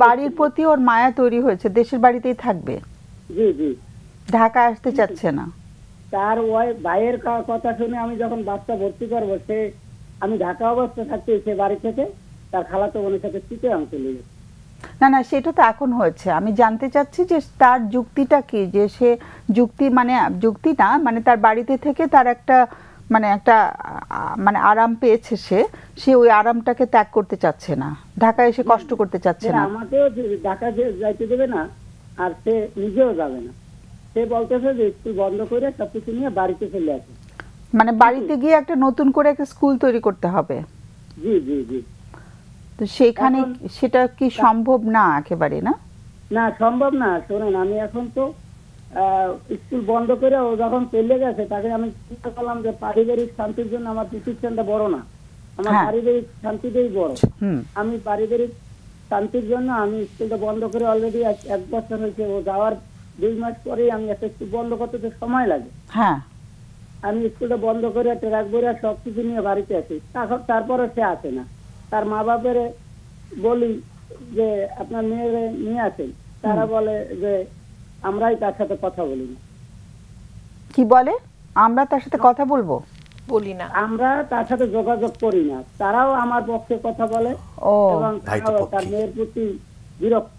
বাড়ির প্রতি ওর মায়া তৈরি হয়েছে, দেশের বাড়িতেই থাকবে। জি জি। ঢাকা আসতে চাচ্ছে না। তার ভাইয়ের কথা শুনে আমি যখন বাচ্চা ভর্তি করবো, আমি ঢাকা অবস্থা থাকতে সে বাড়ি থেকে তার খালাতো বোনের সাথে চিটাগাং চলে গেছে। না, সেটা তো এখন হয়েছে। আমি জানতে চাচ্ছি যে তার যুক্তিটা কি, যে সে যুক্তি না, মানে তার বাড়িতে থেকে তার একটা মানে আরাম পেয়েছে, সে ওই আরামটাকে ত্যাগ করতে চাচ্ছে না, ঢাকায় এসে কষ্ট করতে চাচ্ছে না। আমাকেও ঢাকা যাইতে দেবে না, আর সে নিজেও যাবে না। সে বলতেছে যে স্কুল বন্ধ করে সবকিছু নিয়ে বাড়িতে চলে আসে। মানে বাড়িতে গিয়ে একটা নতুন করে একটা স্কুল তৈরি করতে হবে। জি জি জি। তো সেখানে সেটা কি সম্ভব না? একেবারে না, না সম্ভব না। শোনেন, আমি এখন তো স্কুল বন্ধ করে ও যখন চলে গেছে, তাকে আমি চিন্তা করলাম যে পারিবারিক শান্তির জন্য আমার প্রতিষ্ঠানটা বড় না, আমার পারিবারিক শান্তিটাই বড়। আমি পারিবারিক শান্তির জন্য আমি স্কুলটা বন্ধ করে অলরেডি 1 বছর হয়েছে। ও যাওয়ার 2 মাস পরেই আমি একটা স্কুল বন্ধ করতে তো সময় লাগে। হ্যাঁ, আমি স্কুলটা বন্ধ করে ট্রাক বইরা সবকিছু নিয়ে বাড়িতে আসি। তারপরে সে আসে না। তার মা বাপের বলি যে আপনার মেয়েরে নিয়ে আসেন, তারা বলে যে আমরাই তার সাথে কথা বলি না। কি বলে? আমরা তার সাথে কথা বলি না, আমরা তার সাথে যোগাযোগ করি না। তারাও আমার পক্ষে কথা বলে এবং তার মেয়ের প্রতি বিরক্ত।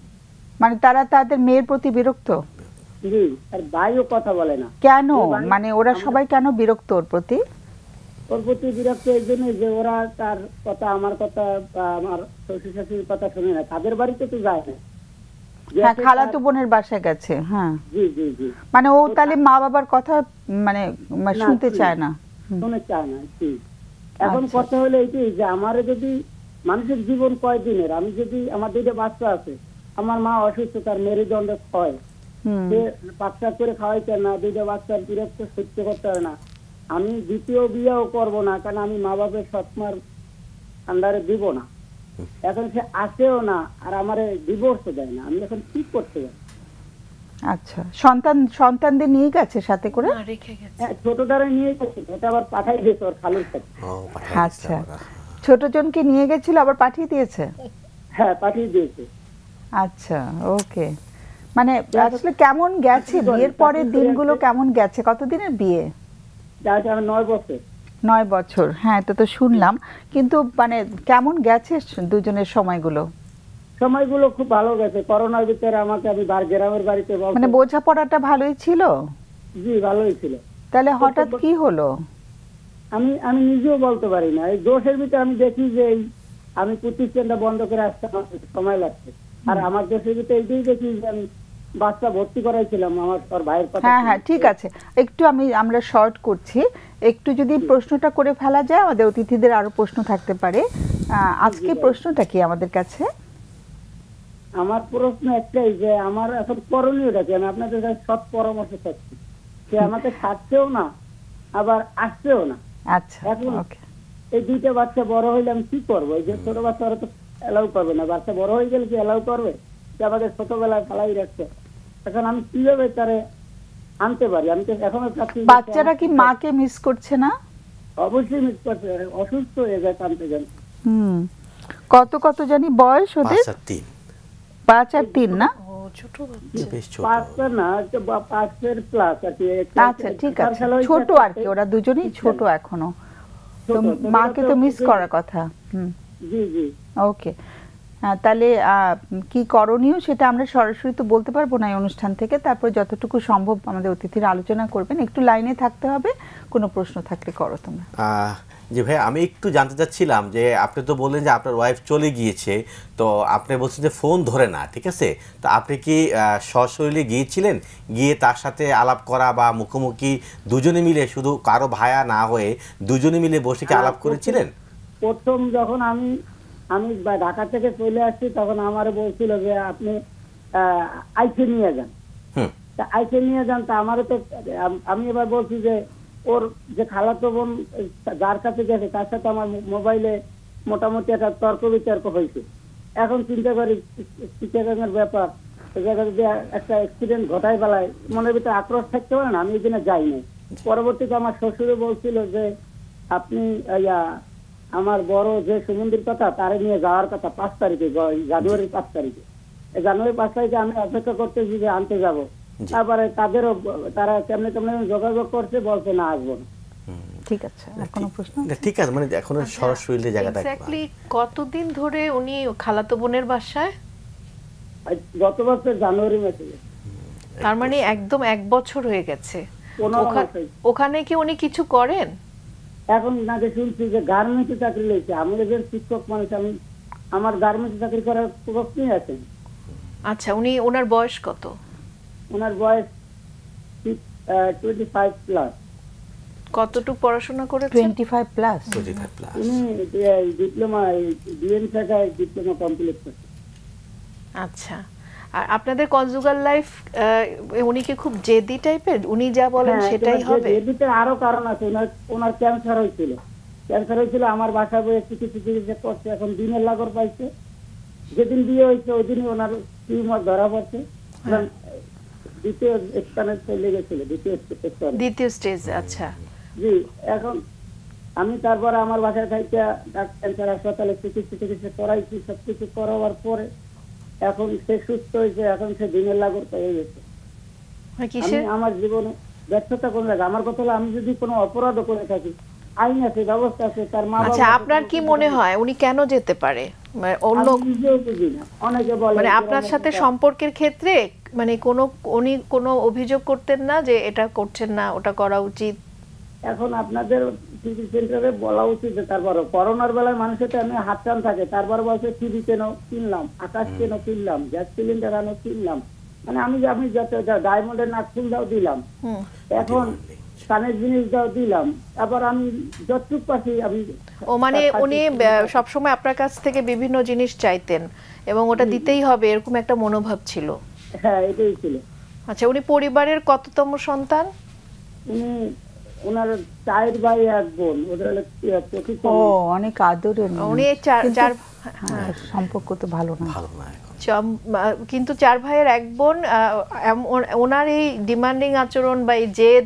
মানে তারা তাদের মেয়ের প্রতি বিরক্ত? জি। আর ভাইও কথা বলে না। কেন? মানে ওরা সবাই কেন বিরক্ত ওর প্রতি? ওর প্রতি বিরক্ত এই জন্য যে ওরা তার কথা, আমার কথা বা আমার শ্বশুর শাশুড়ির কথা শুনে না। তাদের বাড়িতে তো যায় না। হ্যাঁ, খালাতো বোনের বাসায় গেছে। হ্যাঁ জি জি জি। মানে ও তাহলে মা বাবার কথা মানে শুনতে চায় না, শুনে চায় না। জি। এখন কথা হলো এইটাই যে আমার যদি মানুষের জীবন কয়দিনের, আমি যদি আমার 2টা বাচ্চা আছে, আমার মা অসুস্থ, তার মেরুদণ্ড ক্ষয়, সে বাচ্চা করে খাওয়াইতে না, 2টা বাচ্চার বিরক্ত সহ্য করতে পারে না। আমি দ্বিতীয় বিয়েও করব না, কারণ আমি মা বাপের সৎমার আন্ডারে দিব না। এখন সে আসেও না, আর আমার ডিভোর্সও দেয় না। আমি এখন কি করতে যাই? আচ্ছা, সন্তানদের নিয়ে গেছে সাথে করে? ছোটটারে নিয়ে গেছে, ওটা আবার পাঠাই দিয়েছে ওর খালুর সাথে। আচ্ছা, ছোট জনকে নিয়ে গেছিল আবার পাঠিয়ে দিয়েছে? হ্যাঁ, পাঠিয়ে দিয়েছে। আচ্ছা, ওকে। মানে আসলে কেমন গেছে বিয়ের পরের দিনগুলো, কেমন গেছে? কতদিনের বিয়ে? 9 বছর। 9 বছর, হ্যাঁ, এটা তো শুনলাম। কিন্তু মানে কেমন গেছে দুজনের সময়গুলো? খুব ভালো গেছে। করোনার ভিতরে আমাকে আমি গ্রামের বাড়িতে মানে বোঝাপড়াটা ভালোই ছিল? জি, ভালোই ছিল। তাহলে হঠাৎ কি হলো? আমি নিজেও বলতে পারি না। এই দোষের ভিতরে আমি দেখি যে আমি প্রতিষ্ঠানটা বন্ধ করে আসতে সময় লাগছে। আর আমার দোষের ভিতরে এইটাই দেখি যে আমি বাচ্চা ভর্তি করাইছিলাম আমার ভাইয়ের কথা। হ্যাঁ, ঠিক আছে। একটু আমরা শর্ট করছি, একটু যদি প্রশ্নটা করে ফেলা যায়, আমাদের অতিথিদের আরো প্রশ্ন থাকতে পারে। আজকে প্রশ্নটা কি আমাদের কাছে? আমার প্রশ্ন একটাই যে আমার এখন করণীয়টা কি? আমি আপনাদের কাছে সৎ পরামর্শ চাচ্ছি। সে আমাকে ছাড়ছেও না, আবার আসছেও না। আচ্ছা, ওকে। এই 2টা বাচ্চা বড় হইলে আমি কি করবো? এই যে ছোট বাচ্চারা তো এলাও করবে না, বাচ্চা বড় হয়ে গেলে কি এলাও করবে? আমাদের ছোটবেলায় ফেলাই রাখছে। এখন আমি কিভাবে তারে আনতে পারি? আমি তো এখনো চাচ্ছি বাচ্চারা কি মাকে মিস করছে না? অবশ্যই মিস করছে, অসুস্থ হয়ে যায় কানতে যান। কত কত জানি বয়স ওদের? 5 আর 3 না? ও ছোট বাচ্চা, বেশ ছোট। 5 না, 5 প্লাস আর কি। আচ্ছা ঠিক আছে, ছোট আর কি, ওরা দুজনেই ছোট এখনো, তো মাকে তো মিস করার কথা। জি জি ওকে, তাহলে কি করণীয় সেটা আমরা সরাসরি তো বলতে পারবো না এই অনুষ্ঠান থেকে, তারপর যতটুকু সম্ভব আমাদের অতিথিরা আলোচনা করবেন। একটু লাইনে থাকতে হবে, কোনো প্রশ্ন থাকলে করো তোমরা। জি ভাই, আমি একটু জানতে চাচ্ছিলাম যে আপনি তো বললেন যে আপনার ওয়াইফ চলে গিয়েছে, তো আপনি বলছেন যে ফোন ধরে না, ঠিক আছে, তো আপনি কি সশরীরে গিয়েছিলেন, গিয়ে তার সাথে আলাপ করা বা মুখোমুখি দুজনে মিলে, শুধু কারো ভায়া না হয়ে দুজনে মিলে বসে কি আলাপ করেছিলেন? প্রথম যখন আমি ঢাকা থেকে চলে আসছি তখন আমার বলছিল যে আপনি আইসে নিয়ে যান, তা আইসে নিয়ে যান। তা আমারও তো আমি এবার বলছি যে ওর যে খালাতো বোন যার কাছে গেছে তার সাথে আমার মোবাইলে মোটামুটি একটা তর্ক বিতর্ক হয়েছে। এখন চিন্তা করি চিটাগাংয়ের ব্যাপার, যদি একটা অ্যাক্সিডেন্ট ঘটাই বেলায় মনের ভিতরে আক্রোশ থাকতে পারে না, আমি এই জন্য যাই নাই। পরবর্তীতে আমার শ্বশুরে বলছিল যে আপনি আমার বড় যে সুমন্দির কথা তারে নিয়ে যাওয়ার কথা 5 তারিখে, জানুয়ারির 5 তারিখে। জানুয়ারি 5 তারিখে আমি অপেক্ষা করতেছি যে আনতে যাব। তারপরে তারা কেমনে কেমনে যোগাযোগ করছে, বলছে না আসবো না। ঠিক আছে, কোনো প্রশ্ন? ঠিক আছে, মানে এখন সরাসরি জায়গাটা এক্স্যাক্টলি কতদিন ধরে উনি খালাতো বোনের বাসায়? গত বছর জানুয়ারি মাসে। তার মানে একদম 1 বছর হয়ে গেছে। ওখানে কি উনি কিছু করেন? এখন নাকি শুনছি যে গার্মেন্টসে চাকরি লইছে। আমি একজন শিক্ষক মানুষ, আমি আমার গার্মেন্টসে চাকরি করার প্রশ্নই আছে। আচ্ছা, ওনার বয়স কত? ওনার বয়স 25 প্লাস। কতটুকু পড়াশোনা করেছেন? 25 প্লাস। উনি ডিপ্লোমা, ডিএম শাখায় ডিপ্লোমা কমপ্লিট করেছেন। আচ্ছা, আর আপনাদের কনজুগাল লাইফ, উনি কি খুব জেদি টাইপের? উনি যা বলেন সেটাই হবে? জেদিতে আরো কারণ আছে। ওনার ক্যান্সার হয়েছিল, আমার বাসায় বসে চিকিৎসা করছে, এখন দিনের লাগর পাইছে। যেদিন বিয়ে হয়েছে ওই দিনই ওনার টিউমার ধরা পড়ছে, দ্বিতীয় স্থানে চলে গেছিল, দ্বিতীয় স্টেজ। আচ্ছা জি, এখন আমি তারপরে আমার বাসায় থাকতে ক্যান্সার হাসপাতালে চিকিৎসা করাইছি, সবকিছু করাবার পরে এখন সে সুস্থ হয়েছে, এখন সে দিনের লাগর পেয়ে গেছে। আমার জীবনে ব্যর্থতা কোন জায়গায়? আমার কথা হলো, আমি যদি কোনো অপরাধ করে থাকি, আইন আছে, ব্যবস্থা আছে, তার মা। আচ্ছা, আপনার কি মনে হয় উনি কেন যেতে পারে? অনেকে বলে মানে আপনার সাথে সম্পর্কের ক্ষেত্রে মানে উনি কোনো অভিযোগ করতেন না যে এটা করছেন না, ওটা করা উচিত? এখন আপনাদের টিভি সেন্টারে বলা উচিত যে তারপরে করোনার বেলায় মানুষের আমি হাত টান থাকে, তারপর বলছে টিভি কেন কিনলাম, আকাশ কেন কিনলাম, গ্যাস সিলিন্ডার আনো কিনলাম, মানে আমি যত ডায়মন্ডের নাকফুল দাও দিলাম, এখন কানের জিনিস দাও দিলাম, আবার আমি যতটুক পাচ্ছি আমি। ও মানে উনি সবসময় আপনার কাছ থেকে বিভিন্ন জিনিস চাইতেন এবং ওটা দিতেই হবে, এরকম একটা মনোভাব ছিল? হ্যাঁ, এটাই ছিল। আচ্ছা, উনি পরিবারের কততম সন্তান? ওনার 4 ভাই 1 বোন। ও, অনেক আদরের। উনি চার সম্পর্ক তো ভালো না, কিন্তু 4 ভাইয়ের 1 বোন। ওনার এই ডিমান্ডিং আচরণ বা এই জেদ,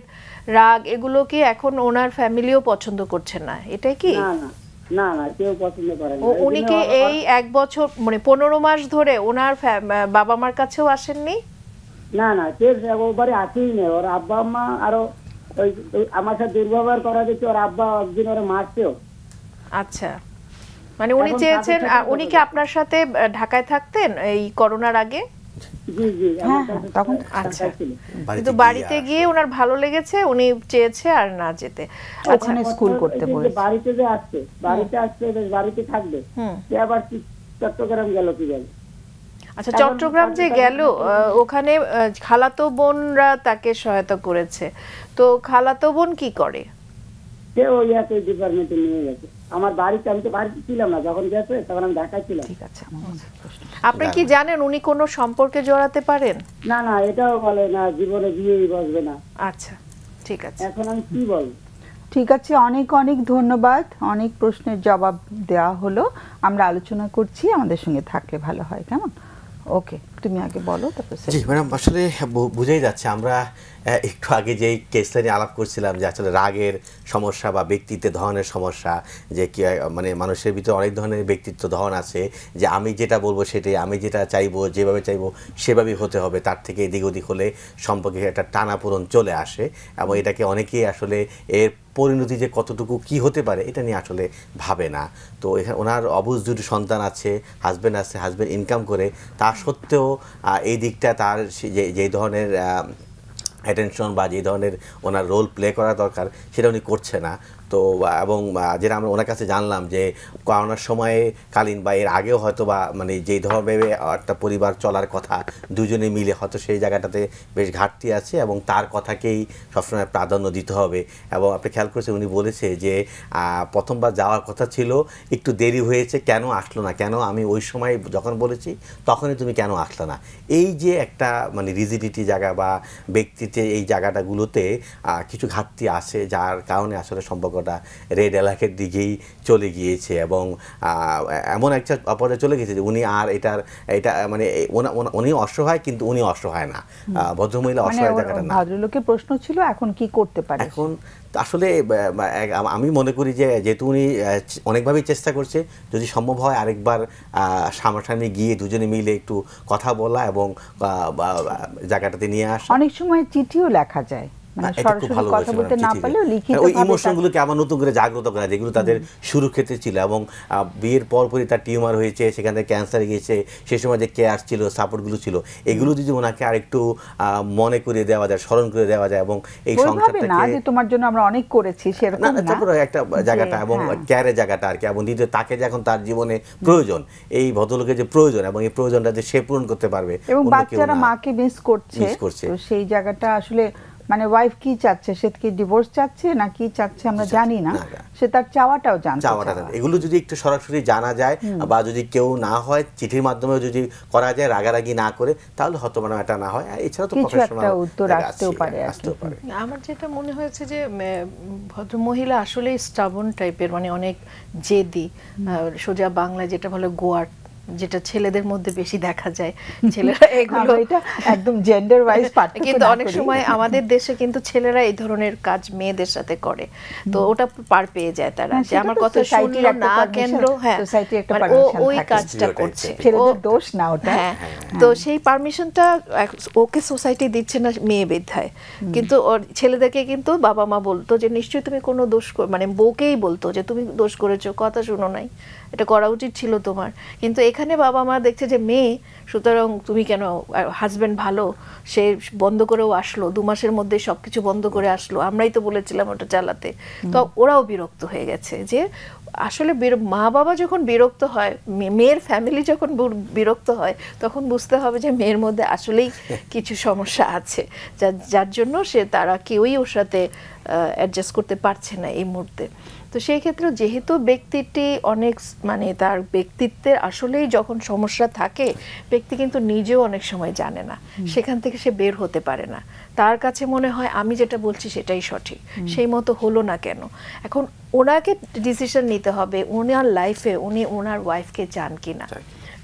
রাগ, এগুলো কি এখন ওনার ফ্যামিলিও পছন্দ করছে না? এটাই কি? না না, কেউ পছন্দ করে না। উনি কি এই 1 বছর মানে 15 মাস ধরে ওনার বাবা মার কাছেও আসেননি? না না, কেউ বাড়ি আসেই না। ওর আব্বা আম্মা আরো আমার সাথে দুর্ব্যবহার করা দেখে ওর আব্বা একদিন ওরা মারছেও। আচ্ছা, মানে উনি চেয়েছেন। উনি কি আপনার সাথে ঢাকায় থাকতেন এই করোনার আগে? জি জি, তখন। আচ্ছা, কিন্তু বাড়িতে গিয়ে ওনার ভালো লেগেছে, উনি চেয়েছে আর না যেতে। ওখানে স্কুল করতে বলেছে। বাড়িতে যে আসছে, বাড়িতে থাকবে, সে আবার চট্টগ্রাম গেল কিভাবে? আচ্ছা, চট্টগ্রাম যে গেল, ওখানে খালাতো বোনরা তাকে সহায়তা করেছে, তো খালাতো বোন কি করে? সে ওই একই ডিপার্টমেন্টে নিয়ে গেছে। আমার বাড়িতে, আমি তো বাড়িতে ছিলাম না যখন গেছে, তখন আমি ঢাকায় ছিলাম। ঠিক আছে, আপনি কি জানেন উনি কোনো সম্পর্কে জড়াতে পারেন? না না, এটাও বলে না, জীবনে বিয়েই বসবে না। আচ্ছা, ঠিক আছে, এখন আমি কি বলবো? ঠিক আছে, অনেক অনেক ধন্যবাদ। অনেক প্রশ্নের জবাব দেওয়া হলো। আমরা আলোচনা করছি, আমাদের সঙ্গে থাকলে ভালো হয়, কেমন? ওকে। তুমি আগে বলো তারপর। জি ম্যাডাম, আসলে বুঝেই যাচ্ছে আমরা একটু আগে যেই কেসটা নিয়ে আলাপ করছিলাম যে আসলে রাগের সমস্যা বা ব্যক্তিত্বের ধরনের সমস্যা, যে কি মানে মানুষের ভিতরে অনেক ধরনের ব্যক্তিত্ব ধরন আছে, যে আমি যেটা বলবো সেটাই, আমি যেটা চাইবো যেভাবে চাইবো সেভাবেই হতে হবে, তার থেকে এদিক ওদিক হলে সম্পর্কে একটা টানাপোড়েন চলে আসে এবং এটাকে অনেকেই আসলে এর পরিণতি যে কতটুকু কি হতে পারে এটা নিয়ে আসলে ভাবে না। তো এখানে ওনার অবুঝ দুটি সন্তান আছে, হাজব্যান্ড আছে, হাজব্যান্ড ইনকাম করে, তা সত্ত্বেও এই দিকটা তার যে ধরনের অ্যাটেনশন বা যে ধরনের ওনার রোল প্লে করা দরকার সেটা উনি করছে না। তো এবং যেটা আমরা ওনার কাছে জানলাম যে করোনার সময়ে কালীন বা এর আগেও হয়তো বা মানে যেই ধরনের একটা পরিবার চলার কথা দুজনে মিলে হয়তো সেই জায়গাটাতে বেশ ঘাটতি আছে এবং তার কথাকেই সবসময় প্রাধান্য দিতে হবে। এবং আপনি খেয়াল করেছেন উনি বলেছে যে প্রথমবার যাওয়ার কথা ছিল, একটু দেরি হয়েছে, কেন আসলো না, কেন আমি ওই সময় যখন বলেছি তখনই তুমি কেন আসলো না। এই যে একটা মানে রিজিডিটি জায়গা বা ব্যক্তিতে এই জায়গাটাগুলোতে কিছু ঘাটতি আছে, যার কারণে আসলে সম্পর্কটা রেড অ্যালার্টের দিকেই চলে গিয়েছে এবং এমন একটা অপর্যায়ে চলে গেছে যে উনি আর এটা মানে উনি অসহায়, কিন্তু উনি অসহায় না, ভদ্রমহিলা অসহায় জায়গাটা না। ভদ্রলোকের প্রশ্ন ছিল এখন কি করতে পারে। এখন আসলে আমি মনে করি যে যেহেতু উনি অনেকভাবেই চেষ্টা করছে, যদি সম্ভব হয় আরেকবার সামনাসামনি গিয়ে দুজনে মিলে একটু কথা বলা এবং জায়গাটাতে নিয়ে আসা। অনেক সময় চিঠিও লেখা যায়, কথা বলতে না পারলেও লিখিত ওই ইমোশনগুলোকে আবার নতুন করে জাগ্রত করা, যেগুলো তাদের শুরু ক্ষেত্রে ছিল। এবং বিয়ের পরপরই তার টিউমার হয়েছে, সেখান থেকে ক্যান্সার গিয়েছে, সেই সময় যে কেয়ার ছিল, সাপোর্টগুলো ছিল, এগুলো যদি ওনাকে আরেকটু মনে করে দেওয়া যায়, স্মরণ করে দেওয়া যায় এবং এই সংসারটাকে তোমার জন্য আমরা অনেক করেছি সেরকম না, তারপরে একটা জায়গাটা এবং কেয়ারের জায়গাটা আর কি, এবং দ্বিতীয় তাকে যে এখন তার জীবনে প্রয়োজন, এই ভদ্রলোকের যে প্রয়োজন এবং এই প্রয়োজনটা যে সে পূরণ করতে পারবে, এবং বাচ্চারা মাকে মিস করছে, তো সেই জায়গাটা আসলে মানে ওয়াইফ কি চাচ্ছে, সে কি ডিভোর্স চাচ্ছে না কি চাচ্ছে আমরা জানি না, সে তার চাওয়াটাও জানতে চায়। এগুলো যদি একটু সরাসরি জানা যায় বা যদি কেউ না হয় চিঠির মাধ্যমে যদি করা যায় রাগারাগি না করে, তাহলে হয়তো মানে এটা না হয়। এছাড়া তো প্রফেশনাল উত্তর আসতেও পারে। আমার যেটা মনে হয়েছে যে ভদ্রমহিলা আসলে স্টাবন টাইপের, মানে অনেক জেদি, সোজা বাংলায় যেটা বলে গোয়াট, যেটা ছেলেদের মধ্যে বেশি দেখা যায়। ছেলেরা এগুলো এটা একদম জেন্ডার ওয়াইজ পার্থক্য, কিন্তু অনেক সময় আমাদের দেশে কিন্তু ছেলেরা এই ধরনের কাজ মেয়েদের সাথে করে, তো ওটা পার পেয়ে যায় তারা, যে আমার কথা শুনলো না কেন্দ্র, হ্যাঁ ওই কাজটা করছে, ছেলেদের দোষ না ওটা। হ্যাঁ, তো সেই পারমিশনটা ওকে সোসাইটি দিচ্ছে না মেয়ে বিধায়, কিন্তু ওর ছেলেদেরকে কিন্তু বাবা মা বলতো যে নিশ্চয়ই তুমি কোনো দোষ, মানে বউকেই বলতো যে তুমি দোষ করেছো, কথা শুনো নাই, এটা করা উচিত ছিল তোমার। কিন্তু এখানে বাবা মা দেখছে যে মেয়ে, সুতরাং তুমি কেন, হাজব্যান্ড ভালো, সে বন্ধ করেও আসলো, 2 মাসের মধ্যে সবকিছু বন্ধ করে আসলো, আমরাই তো বলেছিলাম ওটা চালাতে। তো ওরাও বিরক্ত হয়ে গেছে যে আসলে মা বাবা যখন বিরক্ত হয়, মেয়ের ফ্যামিলি যখন বিরক্ত হয়, তখন বুঝতে হবে যে মেয়ের মধ্যে আসলেই কিছু সমস্যা আছে, যার জন্য তারা কেউই ওর সাথে অ্যাডজাস্ট করতে পারছে না এই মুহূর্তে। তো সেই ক্ষেত্রে যেহেতু ব্যক্তিটি অনেক মানে তার ব্যক্তিত্বের আসলেই যখন সমস্যা থাকে, ব্যক্তি কিন্তু নিজেও অনেক সময় জানে না, সেখান থেকে সে বের হতে পারে না, তার কাছে মনে হয় আমি যেটা বলছি সেটাই সঠিক, সেই মতো হলো না কেন। এখন ওনাকে ডিসিশন নিতে হবে ওনার লাইফে উনি ওনার ওয়াইফকে চান কিনা।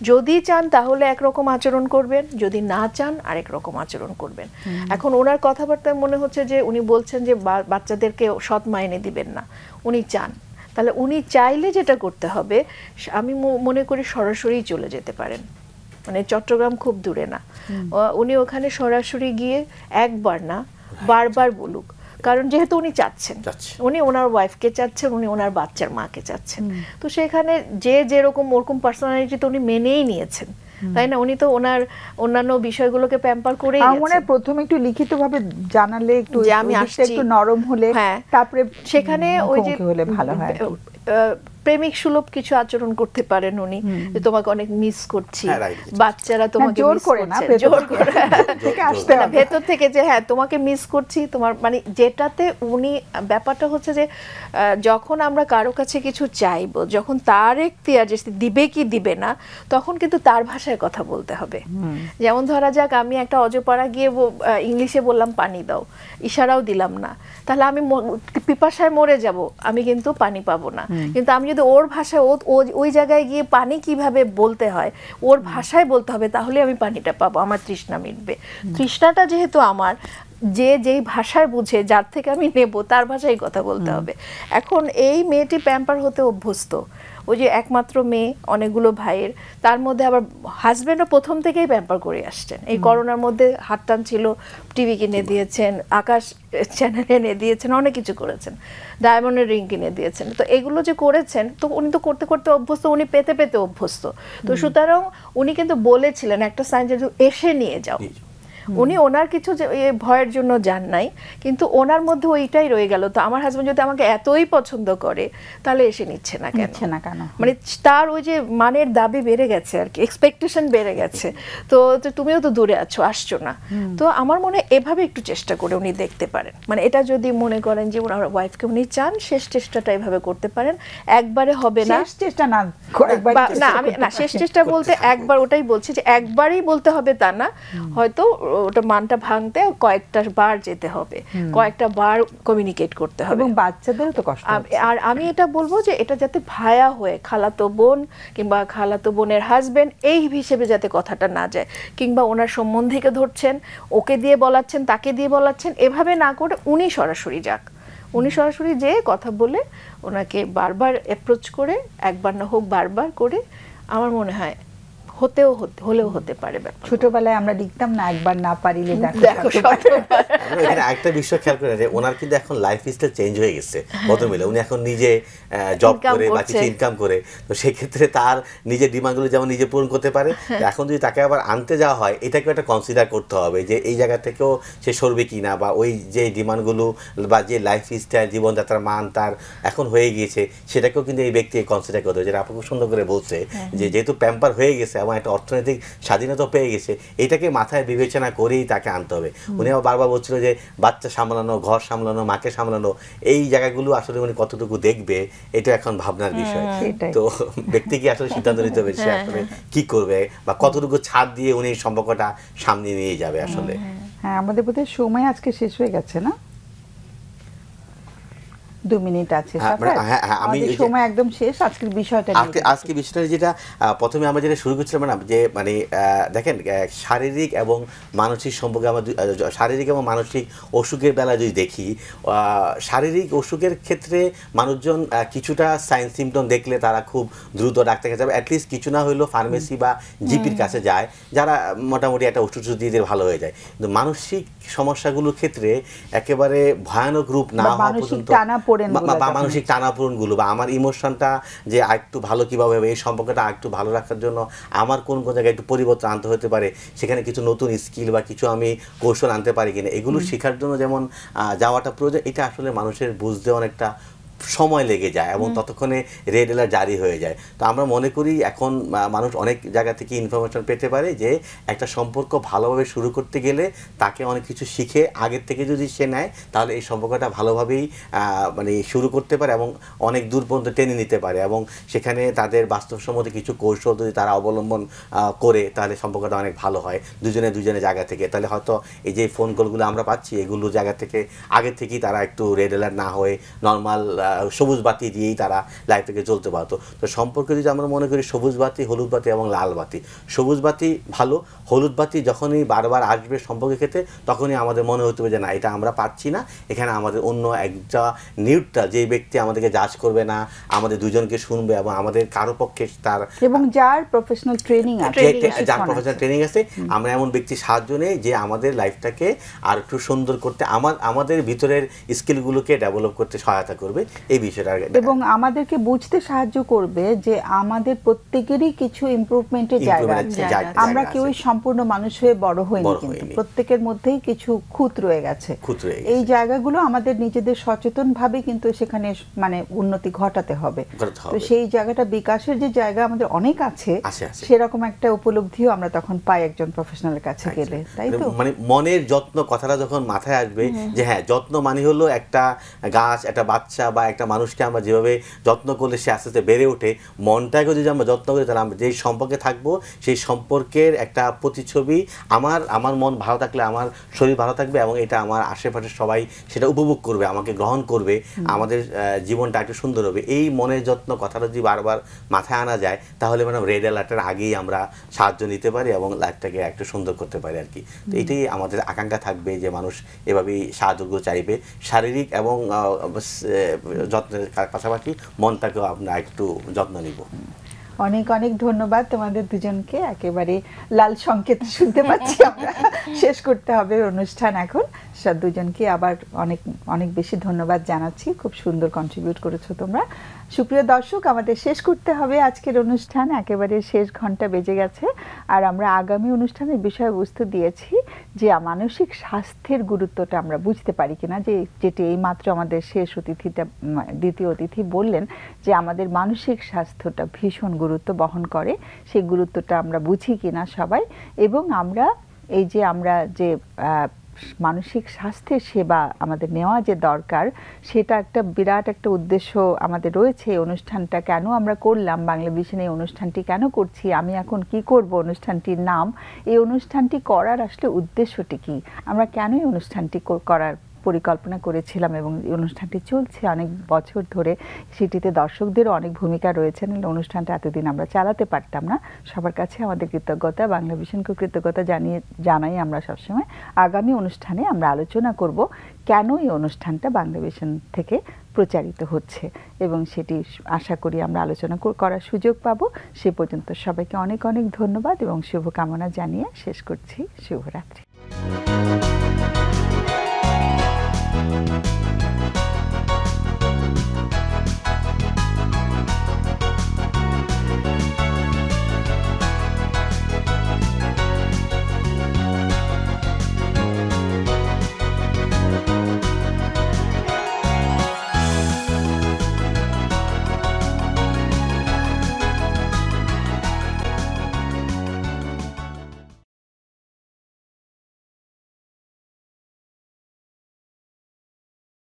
যদি চান তাহলে একরকম আচরণ করবেন, যদি না চান আরেক রকম আচরণ করবেন। এখন ওনার কথাবার্তায় মনে হচ্ছে যে উনি বলছেন যে বাচ্চাদেরকে সৎ মাইনে দিবেন না, উনি চান। তাহলে উনি চাইলে যেটা করতে হবে, আমি মনে করি সরাসরি চলে যেতে পারেন, মানে চট্টগ্রাম খুব দূরে না, উনি ওখানে সরাসরি গিয়ে একবার না বারবার বলুক, কারণ যেহেতু উনি চাচ্ছেন, উনি ওনার ওয়াইফকে চাচ্ছেন, উনি ওনার বাচ্চার মাকে চাচ্ছেন, তো সেখানে যে যেরকম ওরকম পার্সোনালিটি তো উনি মেনেই নিয়েছেন, তাই না? উনি তো ওনার অন্যান্য বিষয়গুলোকে প্যাম্পার করেই গেছেন। আমরা প্রথমে একটু লিখিতভাবে জানালে একটু, যে আমি আসছি একটু নরম হলে, তারপরে সেখানে ওই যে হলে ভালো হয়, প্রেমিক সুলভ কিছু আচরণ করতে পারেন উনি, যে তোমাকে অনেক মিস করছি, বাচ্চারা তোমাকে জোর করে না, জোর করে ভেতর থেকে যে হ্যাঁ তোমাকে মিস করছি, তোমার মানে যেটাতে উনি, ব্যাপারটা হচ্ছে যে যখন আমরা কারো কাছে কিছু চাইবো, যখন তার এখতিয়ার যে দিবে কি দিবে না, তখন কিন্তু তার ভাষায় কথা বলতে হবে। যেমন ধরা যাক আমি একটা অজপাড়া গিয়ে ইংলিশে বললাম পানি দাও, ইশারাও দিলাম না, তাহলে আমি পিপাসায় মরে যাব, আমি কিন্তু পানি পাবো না। কিন্তু আমি যদি ওর ভাষায় ওই জায়গায় গিয়ে পানি কিভাবে বলতে হয় ওর ভাষায় বলতে হবে, তাহলে আমি পানিটা পাবো, আমার তৃষ্ণা মিটবে। তৃষ্ণাটা যেহেতু আমার, যেই ভাষায় বুঝে, যার থেকে আমি নেব তার ভাষায় কথা বলতে হবে। এখন এই মেয়েটি প্যাম্পার হতে অভ্যস্ত, ওই যে একমাত্র মেয়ে, অনেকগুলো ভাইয়ের, তার মধ্যে আবার হাজব্যান্ডও প্রথম থেকেই প্যাম্পার করে আসছেন। এই করোনার মধ্যে হাত টান ছিল, টিভি কিনে দিয়েছেন, আকাশ চ্যানেল এনে দিয়েছেন, অনেক কিছু করেছেন, ডায়মন্ডের রিং কিনে দিয়েছেন। তো এগুলো যে করেছেন, তো উনি তো করতে করতে অভ্যস্ত, উনি পেতে পেতে অভ্যস্ত। তো সুতরাং উনি কিন্তু বলেছিলেন একটা সাইন যে এসে নিয়ে যাও। উনি ওনার কিছু ভয়ের জন্য যান নাই, কিন্তু ওনার মধ্যে ওইটাই রয়ে গেল। তো আমার হাজবেন্ড যদি আমাকে এতই পছন্দ করে, তাহলে এসে নিচ্ছে না কেন? মানে তার ওই যে মানের দাবি বেড়ে গেছে আর কি, এক্সপেকটেশন বেড়ে গেছে। তো তুমিও তো দূরে আসছো না। তো আমার মনে হয় এভাবে একটু চেষ্টা করে উনি দেখতে পারেন। মানে এটা যদি মনে করেন যে ওনার ওয়াইফকে উনি চান, শেষ চেষ্টাটা এভাবে করতে পারেন। একবারে হবে না, শেষ চেষ্টা না, আমি না শেষ চেষ্টা বলতে একবার, ওটাই বলছি যে একবারই বলতে হবে তা না, হয়তো ওটা মানটা ভাঙতে কয়েকটা বার যেতে হবে, কয়েকটা বার কমিউনিকেট করতে হবে, এবং বাচ্চাদেরও তো কষ্ট। আর আমি এটা বলবো যে এটা যাতে ভায়া হয়ে, খালাতো বোন কিংবা খালাতো বোনের হাজবেন্ড এই হিসেবে যাতে কথাটা না যায়, কিংবা ওনার সম্বন্ধীকে ধরছেন, ওকে দিয়ে বলাচ্ছেন, তাকে দিয়ে বলাচ্ছেন, এভাবে না করে উনি সরাসরি যাক। উনি সরাসরি যেয়ে কথা বলে ওনাকে বারবার অ্যাপ্রোচ করে, একবার না হোক বারবার করে, আমার মনে হয় হলেও হতে পারে। ছোটবেলায় আমরা লিখতাম না, একবার না পারিলে দেখো। এখানে একটা বিষয় খেয়াল করে যে ওনার কিন্তু এখন লাইফ স্টাইল চেঞ্জ হয়ে গেছে ভদ্রমহিলা। উনি এখন নিজে জব করে বা কিছু ইনকাম করে, তো সেক্ষেত্রে তার নিজের ডিমান্ডগুলো যেমন নিজে পূরণ করতে পারে। এখন যদি তাকে আবার আনতে যাওয়া হয়, এটাকে একটা কনসিডার করতে হবে যে এই জায়গা থেকেও সে সরবে কিনা, বা ওই যে ডিমান্ডগুলো বা যে লাইফ স্টাইল, জীবনযাত্রার মান তার এখন হয়ে গিয়েছে, সেটাকেও কিন্তু এই ব্যক্তি কনসিডার করতে হবে। যেটা আপু খুব সুন্দর করে বলছে যে যেহেতু প্যাম্পার হয়ে গেছে এবং একটা অর্থনৈতিক স্বাধীনতা পেয়ে গেছে, এটাকে মাথায় বিবেচনা করেই তাকে আনতে হবে। উনি আবার বারবার বলছিল যে বাচ্চা সামলানো, ঘর সামলানো, মাকে সামলানো, এই জায়গাগুলো আসলে উনি কতটুকু দেখবে, এটা এখন ভাবনার বিষয়। তো ব্যক্তিকে আসলে সিদ্ধান্ত নিতে হবে সে আসলে কি করবে বা কতটুকু ছাড় দিয়ে উনি সম্পর্কটা সামনে নিয়ে যাবে আসলে। হ্যাঁ, আমাদের বোধহয় সময় আজকে শেষ হয়ে গেছে না? 2 মিনিট আছে, আমি সময় একদম শেষ। আজকের বিষয়টা যেটা প্রথমে আমরা যেটা শুরু করছিলাম না, যে মানে দেখেন শারীরিক এবং মানসিক সম্পর্কে, আমরা শারীরিক এবং মানসিক অসুখের বেলা যদি দেখি, শারীরিক অসুখের ক্ষেত্রে মানুষজন কিছুটা সাইন সিমটম দেখলে তারা খুব দ্রুত ডাক্তার কাছে যাবে, অ্যাটলিস্ট কিছু না হইলেও ফার্মেসি বা জিপির কাছে যায়, যারা মোটামুটি একটা ওষুধ দিয়ে ভালো হয়ে যায়। কিন্তু মানসিক সমস্যাগুলোর ক্ষেত্রে একেবারে ভয়ানক রূপ না হওয়া পর্যন্ত, মানসিক টানাপোড়েনগুলো বা আমার ইমোশনটা যে আরেকটু ভালো কীভাবে হবে, এই সম্পর্কটা আরেকটু ভালো রাখার জন্য আমার কোন জায়গায় একটু পরিবর্তন আনতে হতে পারে, সেখানে কিছু নতুন স্কিল বা কিছু আমি কৌশল আনতে পারি কিনা, এগুলো শেখার জন্য যেমন যাওয়াটা প্রয়োজন। এটা আসলে মানুষের বুঝতে অনেকটা সময় লেগে যায় এবং ততক্ষণে রেড অ্যালার্ট জারি হয়ে যায়। তো আমরা মনে করি এখন মানুষ অনেক জায়গা থেকে ইনফরমেশন পেতে পারে যে একটা সম্পর্ক ভালোভাবে শুরু করতে গেলে তাকে অনেক কিছু শিখে আগের থেকে যদি সে নেয়, তাহলে এই সম্পর্কটা ভালোভাবেই মানে শুরু করতে পারে এবং অনেক দূর পর্যন্ত টেনে নিতে পারে। এবং সেখানে তাদের বাস্তবসম্মত কিছু কৌশল যদি তারা অবলম্বন করে, তাহলে সম্পর্কটা অনেক ভালো হয় দুজনের জায়গা থেকে। তাহলে হয়তো এই যে ফোন কলগুলো আমরা পাচ্ছি, এগুলো জায়গা থেকে আগের থেকেই তারা একটু রেড অ্যালার্ট না হয়ে নর্মাল সবুজ বাতি দিয়েই তারা লাইফ থেকে চলতে পারতো। তো সম্পর্কে যদি আমরা মনে করি সবুজ বাতি, হলুদ বাতি এবং লাল বাতি, সবুজ বাতি ভালো, হলুদ বাতি যখনই বারবার আসবে সম্পর্কের ক্ষেত্রে, তখনই আমাদের মনে হতে হবে যে না, এটা আমরা পাচ্ছি না, এখানে আমাদের অন্য একটা নিউট্রাল যে ব্যক্তি আমাদেরকে জাজ করবে না, আমাদের দুজনকে শুনবে এবং আমাদের কারো পক্ষে তার এবং যার প্রফেশনাল ট্রেনিং আছে, আমরা এমন ব্যক্তির সাহায্য নেই যে আমাদের লাইফটাকে আর একটু সুন্দর করতে, আমাদের ভিতরের স্কিলগুলোকে ডেভেলপ করতে সহায়তা করবে, এই বিষয়টা, এবং আমাদেরকে বুঝতে সাহায্য করবে যে আমাদের প্রত্যেকেরই কিছু ইমপ্রুভমেন্টের জায়গা আছে। আমরা কেউই সম্পূর্ণ মানুষ হয়ে বড় হইনি, কিন্তু প্রত্যেকের মধ্যেই কিছু খুঁত রয়ে গেছে। এই জায়গাগুলো আমাদের নিজেদের সচেতন ভাবে কিন্তু সেখানে মানে উন্নতি ঘটাতে হবে। তো সেই জায়গাটা বিকাশের যে জায়গা আমাদের অনেক আছে, সেরকম একটা উপলব্ধিও আমরা তখন পাই একজন প্রফেশনালের কাছে গেলে, তাই তো? মানে মনের যত্ন কথাটা যখন মাথায় আসবে যে হ্যাঁ, যত্ন মানে হলো একটা গাছ, একটা বাচ্চা বা একটা মানুষকে আমরা যেভাবে যত্ন করলে সে আস্তে আস্তে বেড়ে ওঠে, মনটাকে যদি আমরা যত্ন করি তাহলে আমরা যেই সম্পর্কে থাকবো সেই সম্পর্কের একটা প্রতিচ্ছবি, আমার মন ভালো থাকলে আমার শরীর ভালো থাকবে এবং এটা আমার আশেপাশে সবাই সেটা উপভোগ করবে, আমাকে গ্রহণ করবে, আমাদের জীবনটা একটু সুন্দর হবে। এই মনের যত্ন কথাটা যদি বারবার মাথায় আনা যায় তাহলে ম্যাডাম রেড অ্যালার্টের আগেই আমরা সাহায্য নিতে পারি এবং লাইফটাকে একটু সুন্দর করতে পারি আর কি। তো এটাই আমাদের আকাঙ্ক্ষা থাকবে যে মানুষ এভাবেই সাহায্যগুলো চাইবে, শারীরিক এবং যত্নের পাশাপাশি মনটাকেও আমরা একটু যত্ন নিব। অনেক অনেক ধন্যবাদ তোমাদের দুজনকে। একেবারে লাল সংকেত শুনতে পাচ্ছি আমরা, শেষ করতে হবে অনুষ্ঠান এখন। দুজনকে আবার অনেক অনেক বেশি ধন্যবাদ জানাচ্ছি, খুব সুন্দর কন্ট্রিবিউট করেছো তোমরা। সুপ্রিয় দর্শক, আমাদের শেষ করতে হবে আজকের অনুষ্ঠান, একেবারে শেষ ঘন্টা বেজে গেছে। আর আমরা আগামী অনুষ্ঠানের বিষয়বস্তু দিয়েছি যে মানসিক স্বাস্থ্যের গুরুত্বটা আমরা বুঝতে পারি কিনা, যেটি এইমাত্র আমাদের শেষ দ্বিতীয় অতিথি বললেন যে আমাদের মানসিক স্বাস্থ্যটা ভীষণ গুরুত্ব বহন করে, সেই গুরুত্বটা আমরা বুঝি কিনা সবাই। এবং আমরা যে মানসিক স্বাস্থ্যের সেবা আমাদের নেওয়া যে দরকার, সেটা একটা বিরাট একটা উদ্দেশ্য আমাদের রয়েছে। এই অনুষ্ঠানটা কেন আমরা করলাম, বাংলা ভিশন এই অনুষ্ঠানটি কেন করছি, আমি এখন কি করব, অনুষ্ঠানটির নাম, এই অনুষ্ঠানটি করার আসলে উদ্দেশ্যটি কি, আমরা কেন এই অনুষ্ঠানটি করার পরিকল্পনা করেছিলাম এবং এই অনুষ্ঠানটি চলছে অনেক বছর ধরে। সেটিতে দর্শকদেরও অনেক ভূমিকা রয়েছে, অনুষ্ঠানটা এতদিন আমরা চালাতে পারতাম না। সবার কাছে আমাদের কৃতজ্ঞতা, বাংলা ভিশনকে কৃতজ্ঞতা জানাই আমরা সবসময়। আগামী অনুষ্ঠানে আমরা আলোচনা করব কেন এই অনুষ্ঠানটা বাংলা ভিশন থেকে প্রচারিত হচ্ছে এবং সেটি আশা করি আমরা আলোচনা করার সুযোগ পাবো। সে পর্যন্ত সবাইকে অনেক অনেক ধন্যবাদ এবং শুভকামনা জানিয়ে শেষ করছি। শুভরাত্রি।